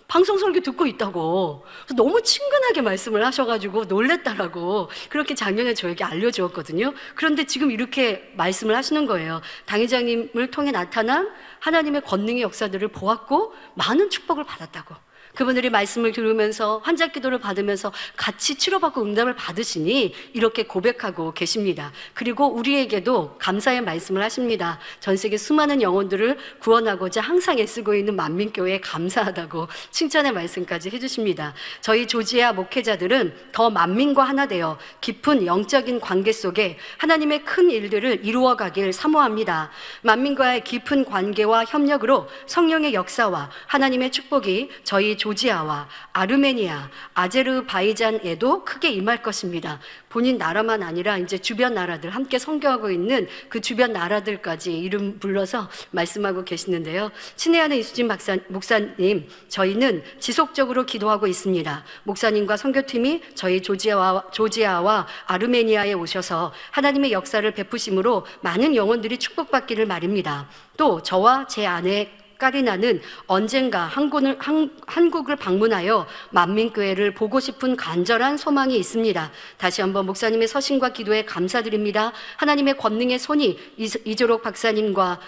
방송 설교 듣고 있다고. 그래서 너무 친근하게 말씀을 하셔가지고 놀랬다라고 그렇게 작년에 저에게 알려주었거든요. 그런데 지금 이렇게 말씀을 하시는 거예요. 당회장님을 통해 나타난 하나님의 권능의 역사들을 보았고 많은 축복을 받았다고. 그분들이 말씀을 들으면서 환자 기도를 받으면서 같이 치료받고 응답을 받으시니 이렇게 고백하고 계십니다. 그리고 우리에게도 감사의 말씀을 하십니다. 전 세계 수많은 영혼들을 구원하고자 항상 애쓰고 있는 만민교회에 감사하다고 칭찬의 말씀까지 해주십니다. 저희 조지아 목회자들은 더 만민과 하나 되어 깊은 영적인 관계 속에 하나님의 큰 일들을 이루어가길 사모합니다. 만민과의 깊은 관계와 협력으로 성령의 역사와 하나님의 축복이 저희 조지아와 아르메니아, 아제르바이잔에도 크게 임할 것입니다. 본인 나라만 아니라 이제 주변 나라들 함께 선교하고 있는 그 주변 나라들까지 이름 불러서 말씀하고 계시는데요. 친애하는 이수진 목사님, 저희는 지속적으로 기도하고 있습니다. 목사님과 선교팀이 저희 조지아와 아르메니아에 오셔서 하나님의 역사를 베푸심으로 많은 영혼들이 축복받기를 말입니다. 또 저와 제 아내 까리나는 언젠가 한국을 방문하여 만민교회를 보고 싶은 간절한 소망이 있습니다. 다시 한번 목사님의 서신과 기도에 감사드립니다. 하나님의 권능의 손이 이조록 박사님과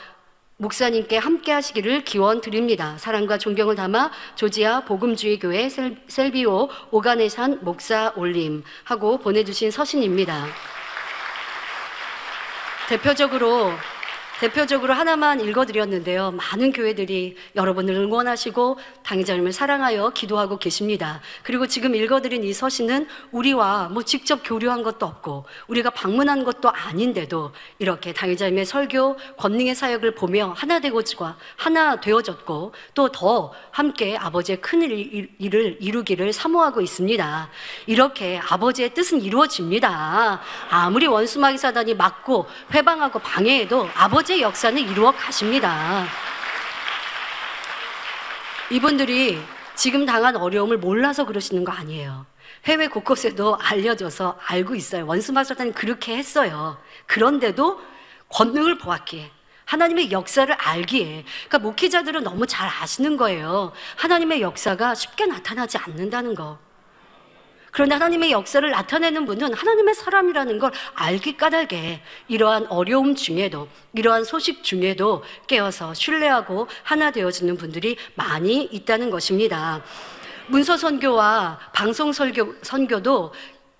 목사님께 함께 하시기를 기원드립니다. 사랑과 존경을 담아 조지아 복음주의교회 셀비오 오가네산 목사 올림 하고 보내주신 서신입니다. 대표적으로 하나만 읽어드렸는데요. 많은 교회들이 여러분을 응원하시고 당회장님을 사랑하여 기도하고 계십니다. 그리고 지금 읽어드린 이 서신은 우리와 직접 교류한 것도 없고 우리가 방문한 것도 아닌데도 이렇게 당회장님의 설교, 권능의 사역을 보며 하나 되어졌고 또 더 함께 아버지의 큰 일을 이루기를 사모하고 있습니다. 이렇게 아버지의 뜻은 이루어집니다. 아무리 원수마귀 사단이 막고 회방하고 방해해도 아버지의 역사는 이루어 가십니다. 이분들이 지금 당한 어려움을 몰라서 그러시는 거 아니에요. 해외 곳곳에도 알려져서 알고 있어요. 원수마귀 사단이 그렇게 했어요. 그런데도 권능을 보았기에, 하나님의 역사를 알기에, 그러니까 목회자들은 너무 잘 아시는 거예요. 하나님의 역사가 쉽게 나타나지 않는다는 거. 그런데 하나님의 역사를 나타내는 분은 하나님의 사람이라는 걸 알기 까닭에 이러한 어려움 중에도, 이러한 소식 중에도 깨어서 신뢰하고 하나 되어지는 분들이 많이 있다는 것입니다. 문서 선교와 방송 선교도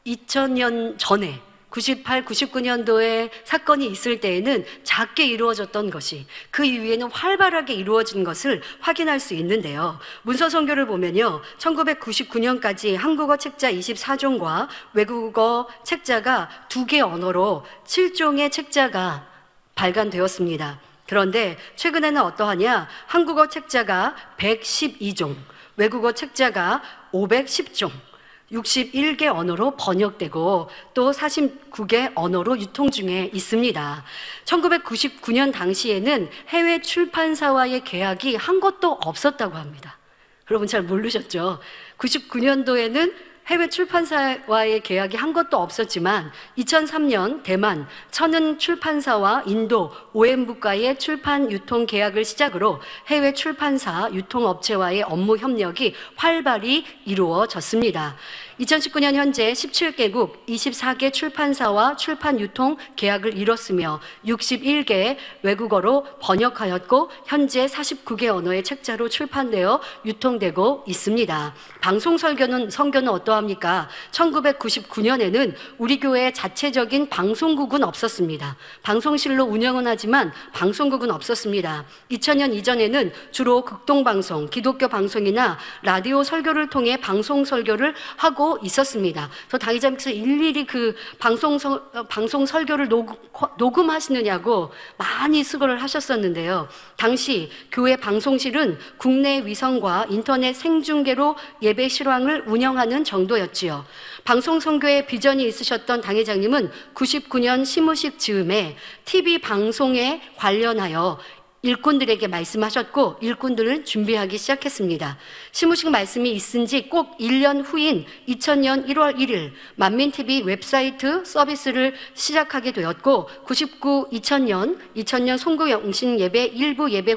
2000년 전에 98, 99년도에 사건이 있을 때에는 작게 이루어졌던 것이 그 이후에는 활발하게 이루어진 것을 확인할 수 있는데요. 문서 선교를 보면요, 1999년까지 한국어 책자 24종과 외국어 책자가 2개 언어로 7종의 책자가 발간되었습니다. 그런데 최근에는 어떠하냐? 한국어 책자가 112종, 외국어 책자가 510종, 61개 언어로 번역되고 또 49개 언어로 유통 중에 있습니다. 1999년 당시에는 해외 출판사와의 계약이 한 곳도 없었다고 합니다. 여러분 잘 모르셨죠? 99년도에는 해외 출판사와의 계약이 한 곳도 없었지만 2003년 대만 천은 출판사와 인도 OM부과의 출판 유통 계약을 시작으로 해외 출판사 유통업체와의 업무 협력이 활발히 이루어졌습니다. 2019년 현재 17개국 24개 출판사와 출판 유통 계약을 이뤘으며 61개 외국어로 번역하였고 현재 49개 언어의 책자로 출판되어 유통되고 있습니다. 방송 선교는 어떠합니까? 1999년에는 우리 교회에 자체적인 방송국은 없었습니다. 방송실로 운영은 하지만 방송국은 없었습니다. 2000년 이전에는 주로 극동방송, 기독교 방송이나 라디오 설교를 통해 방송 설교를 하고 하고 있었습니다. 저 당회장님께서 일일이 그 방송 설교를 녹음하시느냐고 많이 수고를 하셨었는데요. 당시 교회 방송실은 국내 위성과 인터넷 생중계로 예배 실황을 운영하는 정도였지요. 방송 선교의 비전이 있으셨던 당회장님은 99년 시무식 즈음에 TV 방송에 관련하여 일꾼들에게 말씀하셨고 일꾼들은 준비하기 시작했습니다. 시무식 말씀이 있은 지 꼭 1년 후인 2000년 1월 1일 만민TV 웹사이트 서비스를 시작하게 되었고 2000년 송구영신 예배 2부 예배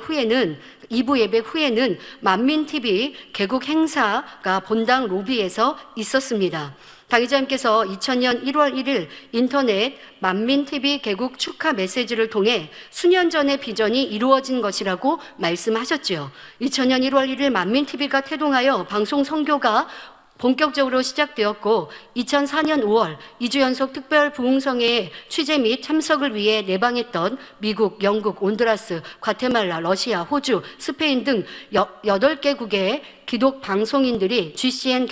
후에는 만민TV 개국 행사가 본당 로비에서 있었습니다. 당회장님께서 2000년 1월 1일 인터넷 만민TV 개국 축하 메시지를 통해 수년 전의 비전이 이루어진 것이라고 말씀하셨지요. 2000년 1월 1일 만민TV가 태동하여 방송 선교가 본격적으로 시작되었고 2004년 5월 2주 연속 특별 부흥성회 취재 및 참석을 위해 내방했던 미국, 영국, 온두라스, 과테말라, 러시아, 호주, 스페인 등 8개국의 기독 방송인들이 GCN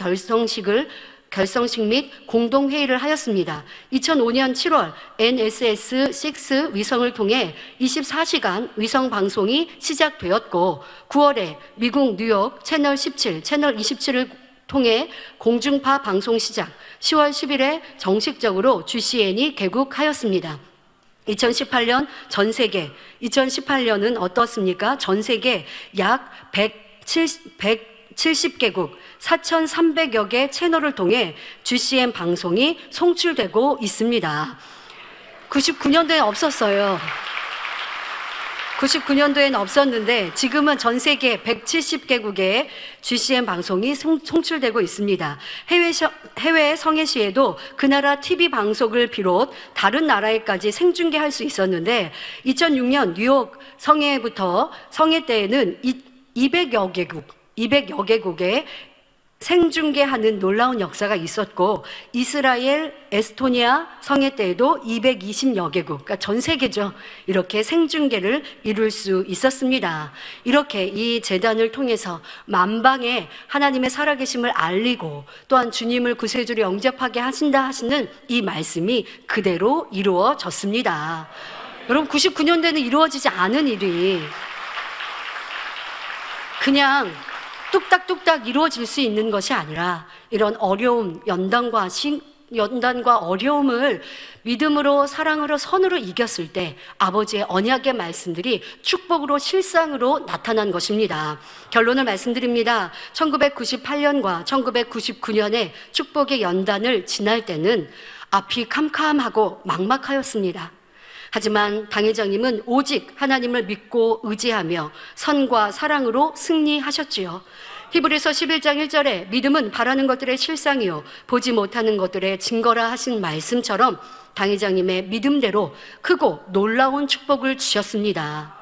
결성식 및 공동회의를 하였습니다. 2005년 7월 NSS-6 위성을 통해 24시간 위성 방송이 시작되었고 9월에 미국 뉴욕 채널 17, 채널 27을 통해 공중파 방송 시작, 10월 10일에 정식적으로 GCN이 개국하였습니다. 2018년 전 세계, 2018년은 어떻습니까? 전 세계 약 170개국 4,300여 개 채널을 통해 GCN 방송이 송출되고 있습니다. 99년도에 없었어요. 99년도에는 없었는데 지금은 전 세계 170개국의 GCN 방송이 송출되고 있습니다. 해외 성회시에도 그 나라 TV 방송을 비롯 다른 나라에까지 생중계할 수 있었는데 2006년 뉴욕 성회부터 성회 때에는 200여 개국의 생중계하는 놀라운 역사가 있었고 이스라엘, 에스토니아 성회 때에도 220여 개국, 그러니까 전 세계죠. 이렇게 생중계를 이룰 수 있었습니다. 이렇게 이 재단을 통해서 만방에 하나님의 살아계심을 알리고 또한 주님을 구세주로 영접하게 하신다 하시는 이 말씀이 그대로 이루어졌습니다. 여러분 99년대는 이루어지지 않은 일이 그냥 뚝딱뚝딱 이루어질 수 있는 것이 아니라 이런 어려움, 연단과 어려움을 믿음으로 사랑으로 선으로 이겼을 때 아버지의 언약의 말씀들이 축복으로 실상으로 나타난 것입니다. 결론을 말씀드립니다. 1998년과 1999년에 축복의 연단을 지날 때는 앞이 캄캄하고 막막하였습니다. 하지만 당회장님은 오직 하나님을 믿고 의지하며 선과 사랑으로 승리하셨지요. 히브리서 11장 1절에 믿음은 바라는 것들의 실상이요 보지 못하는 것들의 증거라 하신 말씀처럼 당회장님의 믿음대로 크고 놀라운 축복을 주셨습니다.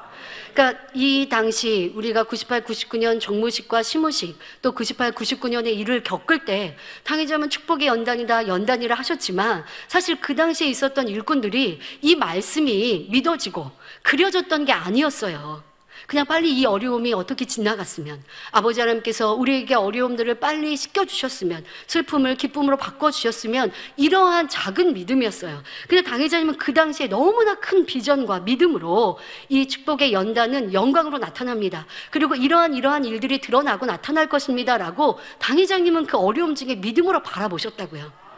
그러니까 이 당시 우리가 98, 99년 종무식과 시무식 또 98, 99년의 일을 겪을 때 당회장은 축복의 연단이라 하셨지만 사실 그 당시에 있었던 일꾼들이 이 말씀이 믿어지고 그려졌던 게 아니었어요. 그냥 빨리 이 어려움이 어떻게 지나갔으면, 아버지 하나님께서 우리에게 어려움들을 빨리 씻겨주셨으면, 슬픔을 기쁨으로 바꿔주셨으면, 이러한 작은 믿음이었어요. 근데 당회장님은 그 당시에 너무나 큰 비전과 믿음으로 이 축복의 연단은 영광으로 나타납니다. 그리고 이러한 일들이 드러나고 나타날 것입니다 라고 당회장님은 그 어려움 중에 믿음으로 바라보셨다고요.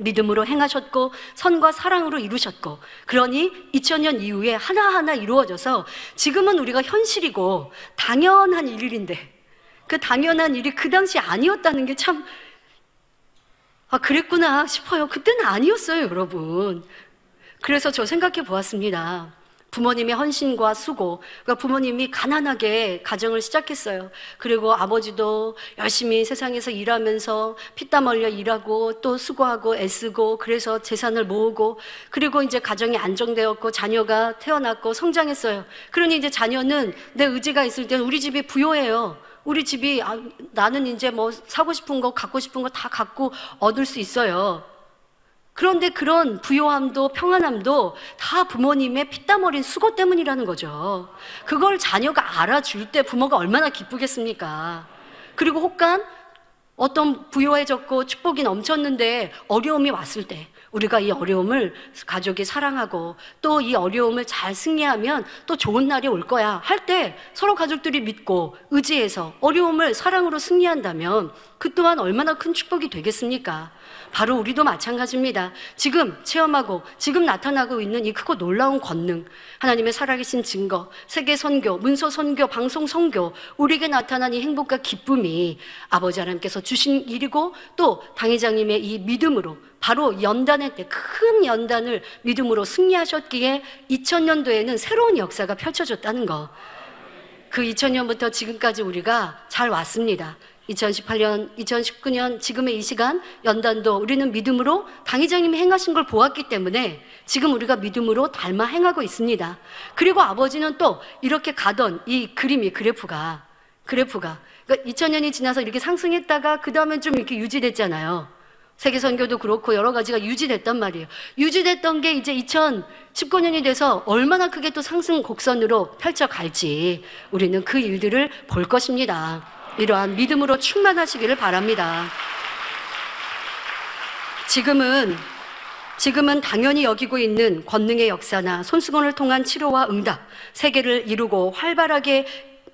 믿음으로 행하셨고 선과 사랑으로 이루셨고, 그러니 2000년 이후에 하나하나 이루어져서 지금은 우리가 현실이고 당연한 일인데 그 당연한 일이 그 당시 아니었다는 게 참 그랬구나 싶어요. 그때는 아니었어요, 여러분. 그래서 저 생각해 보았습니다. 부모님의 헌신과 수고, 그러니까 부모님이 가난하게 가정을 시작했어요. 그리고 아버지도 열심히 세상에서 일하면서 피땀 흘려 일하고 또 수고하고 애쓰고 그래서 재산을 모으고, 그리고 이제 가정이 안정되었고 자녀가 태어났고 성장했어요. 그러니 이제 자녀는 내 의지가 있을 때 우리 집이 부요해요. 우리 집이 나는 이제 뭐 사고 싶은 거 갖고 싶은 거 다 갖고 얻을 수 있어요. 그런데 그런 부요함도 평안함도 다 부모님의 피땀 어린 수고 때문이라는 거죠. 그걸 자녀가 알아줄 때 부모가 얼마나 기쁘겠습니까? 그리고 혹간 어떤 부유해졌고 축복이 넘쳤는데 어려움이 왔을 때 우리가 이 어려움을 가족이 사랑하고 또 이 어려움을 잘 승리하면 또 좋은 날이 올 거야 할 때 서로 가족들이 믿고 의지해서 어려움을 사랑으로 승리한다면 그 또한 얼마나 큰 축복이 되겠습니까? 바로 우리도 마찬가지입니다. 지금 체험하고 지금 나타나고 있는 이 크고 놀라운 권능, 하나님의 살아계신 증거, 세계 선교, 문서 선교, 방송 선교, 우리에게 나타난 이 행복과 기쁨이 아버지 하나님께서 주신 일이고 또 당회장님의 이 믿음으로 바로 연단의 때 큰 연단을 믿음으로 승리하셨기에 2000년도에는 새로운 역사가 펼쳐졌다는 거. 그 2000년부터 지금까지 우리가 잘 왔습니다. 2018년, 2019년 지금의 이 시간 연단도 우리는 믿음으로 당회장님이 행하신 걸 보았기 때문에 지금 우리가 믿음으로 닮아 행하고 있습니다. 그리고 아버지는 또 이렇게 가던 이 그림이 그래프가 그러니까 2000년이 지나서 이렇게 상승했다가 그 다음에 좀 이렇게 유지됐잖아요. 세계선교도 그렇고 여러 가지가 유지됐단 말이에요. 유지됐던 게 이제 2019년이 돼서 얼마나 크게 또 상승 곡선으로 펼쳐갈지 우리는 그 일들을 볼 것입니다. 이러한 믿음으로 충만하시기를 바랍니다. 지금은 당연히 여기고 있는 권능의 역사나 손수건을 통한 치료와 응답, 세계를 이루고 활발하게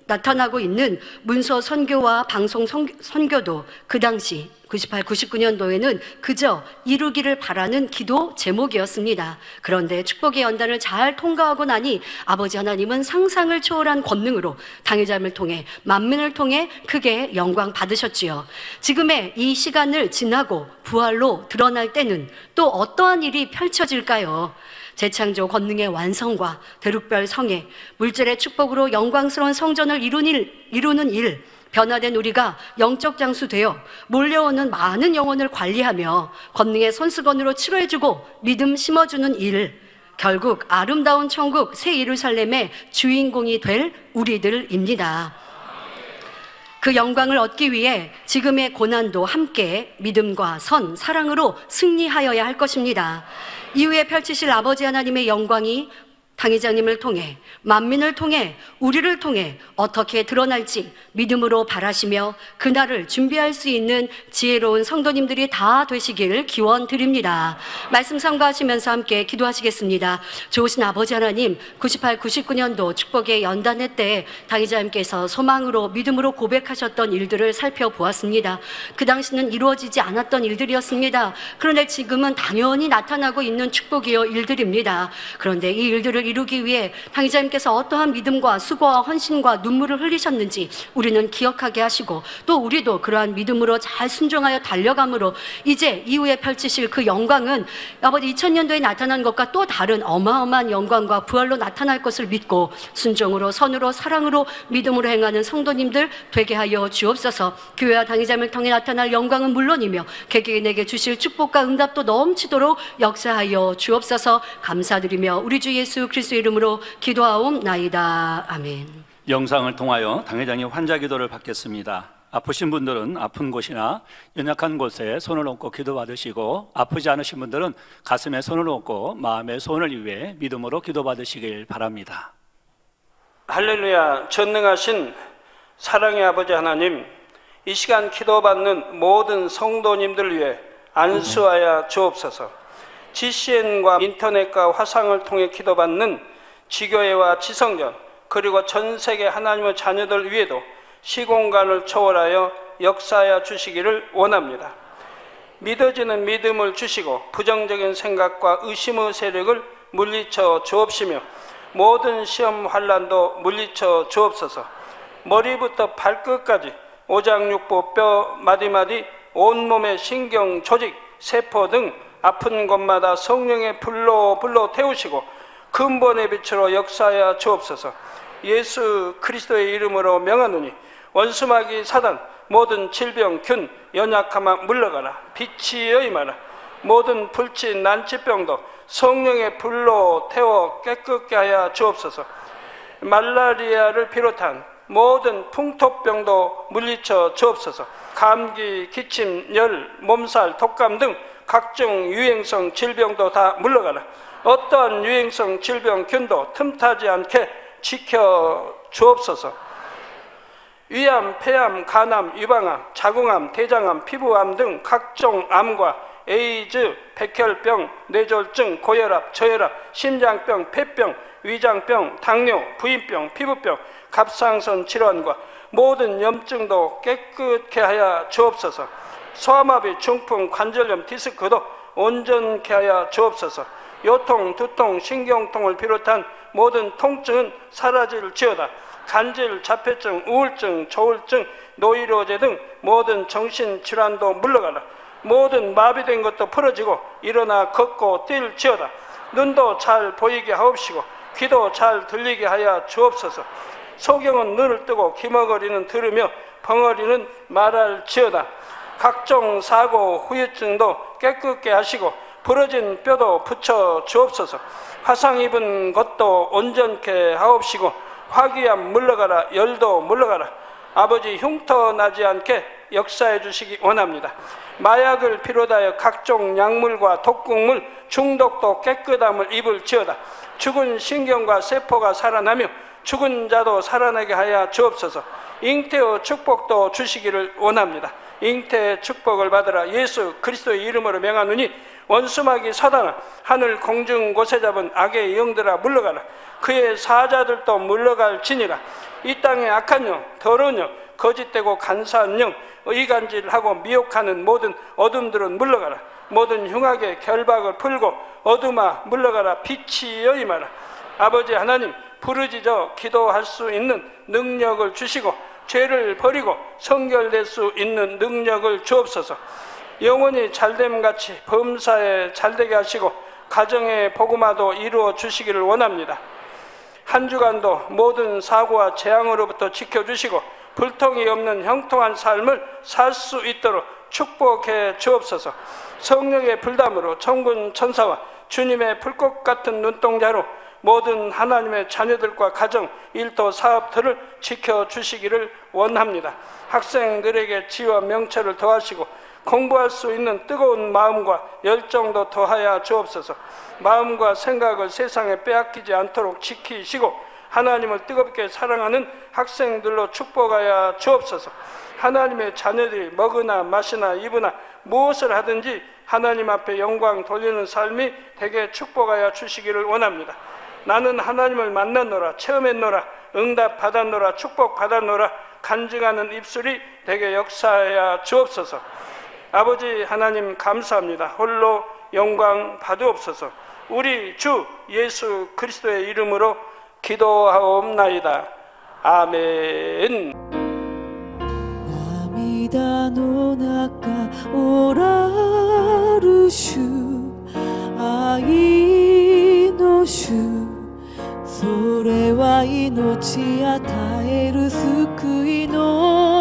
나타나고 있는 문서 선교와 방송 선교도 그 당시 98, 99년도에는 그저 이루기를 바라는 기도 제목이었습니다. 그런데 축복의 연단을 잘 통과하고 나니 아버지 하나님은 상상을 초월한 권능으로 당회자를 통해 만민을 통해 크게 영광 받으셨지요. 지금의 이 시간을 지나고 부활로 드러날 때는 또 어떠한 일이 펼쳐질까요? 재창조 권능의 완성과 대륙별 성회, 물질의 축복으로 영광스러운 성전을 이루는 일, 변화된 우리가 영적 장수 되어 몰려오는 많은 영혼을 관리하며 권능의 손수건으로 치료해주고 믿음 심어주는 일, 결국 아름다운 천국 새 예루살렘의 주인공이 될 우리들입니다. 그 영광을 얻기 위해 지금의 고난도 함께 믿음과 선, 사랑으로 승리하여야 할 것입니다. 이후에 펼치실 아버지 하나님의 영광이 당회장님을 통해 만민을 통해 우리를 통해 어떻게 드러날지 믿음으로 바라시며 그날을 준비할 수 있는 지혜로운 성도님들이 다 되시길 기원드립니다. 말씀 삼가하시면서 함께 기도하시겠습니다. 좋으신 아버지 하나님, 98, 99년도 축복의 연단회 때 당회장님께서 소망으로 믿음으로 고백하셨던 일들을 살펴보았습니다. 그 당시는 이루어지지 않았던 일들이었습니다. 그런데 지금은 당연히 나타나고 있는 축복이요 일들입니다. 그런데 이 일들을 이루기 위해 당회장님께서 어떠한 믿음과 수고와 헌신과 눈물을 흘리셨는지 우리는 기억하게 하시고 또 우리도 그러한 믿음으로 잘 순종하여 달려감으로 이제 이후에 펼치실 그 영광은 아버지 2000년도에 나타난 것과 또 다른 어마어마한 영광과 부활로 나타날 것을 믿고 순종으로 선으로 사랑으로 믿음으로 행하는 성도님들 되게 하여 주옵소서. 교회와 당회장을 통해 나타날 영광은 물론이며 개개인에게 주실 축복과 응답도 넘치도록 역사하여 주옵소서. 감사드리며 우리 주 예수 그리스도 이름으로 기도하옵나이다. 아멘. 영상을 통하여 당회장이 환자 기도를 받겠습니다. 아프신 분들은 아픈 곳이나 연약한 곳에 손을 얹고 기도받으시고 아프지 않으신 분들은 가슴에 손을 얹고 마음의 소원을 위해 믿음으로 기도받으시길 바랍니다. 할렐루야. 전능하신 사랑의 아버지 하나님, 이 시간 기도받는 모든 성도님들 위해 안수하여 주옵소서. GCN과 인터넷과 화상을 통해 기도받는 지교회와 지성전 그리고 전 세계 하나님의 자녀들 위에도 시공간을 초월하여 역사하여 주시기를 원합니다. 믿어지는 믿음을 주시고 부정적인 생각과 의심의 세력을 물리쳐 주옵시며 모든 시험 환난도 물리쳐 주옵소서. 머리부터 발끝까지 오장육부 뼈 마디마디 온몸의 신경 조직 세포 등 아픈 곳마다 성령의 불로 태우시고 근본의 빛으로 역사하여 주옵소서. 예수 그리스도의 이름으로 명하노니 원수마귀 사단 모든 질병 균 연약함아 물러가라. 빛이여 임하라. 모든 불치 난치병도 성령의 불로 태워 깨끗게 하여 주옵소서. 말라리아를 비롯한 모든 풍토병도 물리쳐 주옵소서. 감기, 기침, 열, 몸살, 독감 등 각종 유행성 질병도 다 물러가라. 어떠한 유행성 질병 균도 틈타지 않게 지켜 주옵소서. 위암, 폐암, 간암, 유방암, 자궁암, 대장암, 피부암 등 각종 암과 에이즈, 백혈병, 뇌졸중, 고혈압, 저혈압, 심장병, 폐병, 위장병, 당뇨, 부인병, 피부병, 갑상선 질환과 모든 염증도 깨끗게 하여 주옵소서. 소아마비, 중풍, 관절염, 디스크도 온전케 하여 주옵소서. 요통, 두통, 신경통을 비롯한 모든 통증은 사라질지어다. 간질, 자폐증, 우울증, 조울증, 노이로제 등 모든 정신질환도 물러가라. 모든 마비된 것도 풀어지고 일어나 걷고 뛸지어다. 눈도 잘 보이게 하옵시고 귀도 잘 들리게 하여 주옵소서. 소경은 눈을 뜨고 기머거리는 들으며 벙어리는 말할지어다. 각종 사고, 후유증도 깨끗게 하시고 부러진 뼈도 붙여 주옵소서. 화상 입은 것도 온전케 하옵시고 화기암 물러가라. 열도 물러가라. 아버지 흉터 나지 않게 역사해 주시기 원합니다. 마약을 비롯하여 각종 약물과 독극물 중독도 깨끗함을 입을지어다. 죽은 신경과 세포가 살아나며 죽은 자도 살아나게 하여 주옵소서. 잉태의 축복도 주시기를 원합니다. 잉태의 축복을 받으라. 예수 그리스도의 이름으로 명하노니 원수마귀 사단아, 하늘 공중 곳에 잡은 악의 영들아 물러가라. 그의 사자들도 물러갈지니라. 이 땅의 악한 영, 더러운 영, 거짓되고 간사한 영, 의간질하고 미혹하는 모든 어둠들은 물러가라. 모든 흉악의 결박을 풀고 어둠아 물러가라. 빛이 여임하라. 아버지 하나님, 부르짖어 기도할 수 있는 능력을 주시고 죄를 버리고 성결될 수 있는 능력을 주옵소서. 영원히 잘됨같이 범사에 잘되게 하시고 가정의 복음화도 이루어 주시기를 원합니다. 한 주간도 모든 사고와 재앙으로부터 지켜주시고 불통이 없는 형통한 삶을 살 수 있도록 축복해 주옵소서. 성령의 불담으로 천군 천사와 주님의 불꽃 같은 눈동자로 모든 하나님의 자녀들과 가정, 일도, 사업들을 지켜주시기를 원합니다. 학생들에게 지혜와 명철을 더하시고 공부할 수 있는 뜨거운 마음과 열정도 더하여 주옵소서. 마음과 생각을 세상에 빼앗기지 않도록 지키시고 하나님을 뜨겁게 사랑하는 학생들로 축복하여 주옵소서. 하나님의 자녀들이 먹으나 마시나 입으나 무엇을 하든지 하나님 앞에 영광 돌리는 삶이 되게 축복하여 주시기를 원합니다. 나는 하나님을 만났노라, 체험했노라, 응답 받았노라, 축복 받았노라, 간증하는 입술이 되게 역사하여 주옵소서. 아버지 하나님 감사합니다. 홀로 영광 받으옵소서. 우리 주 예수 그리스도의 이름으로 기도하옵나이다. 아멘. 涙の中おらる主、愛の主、それは命与える救いの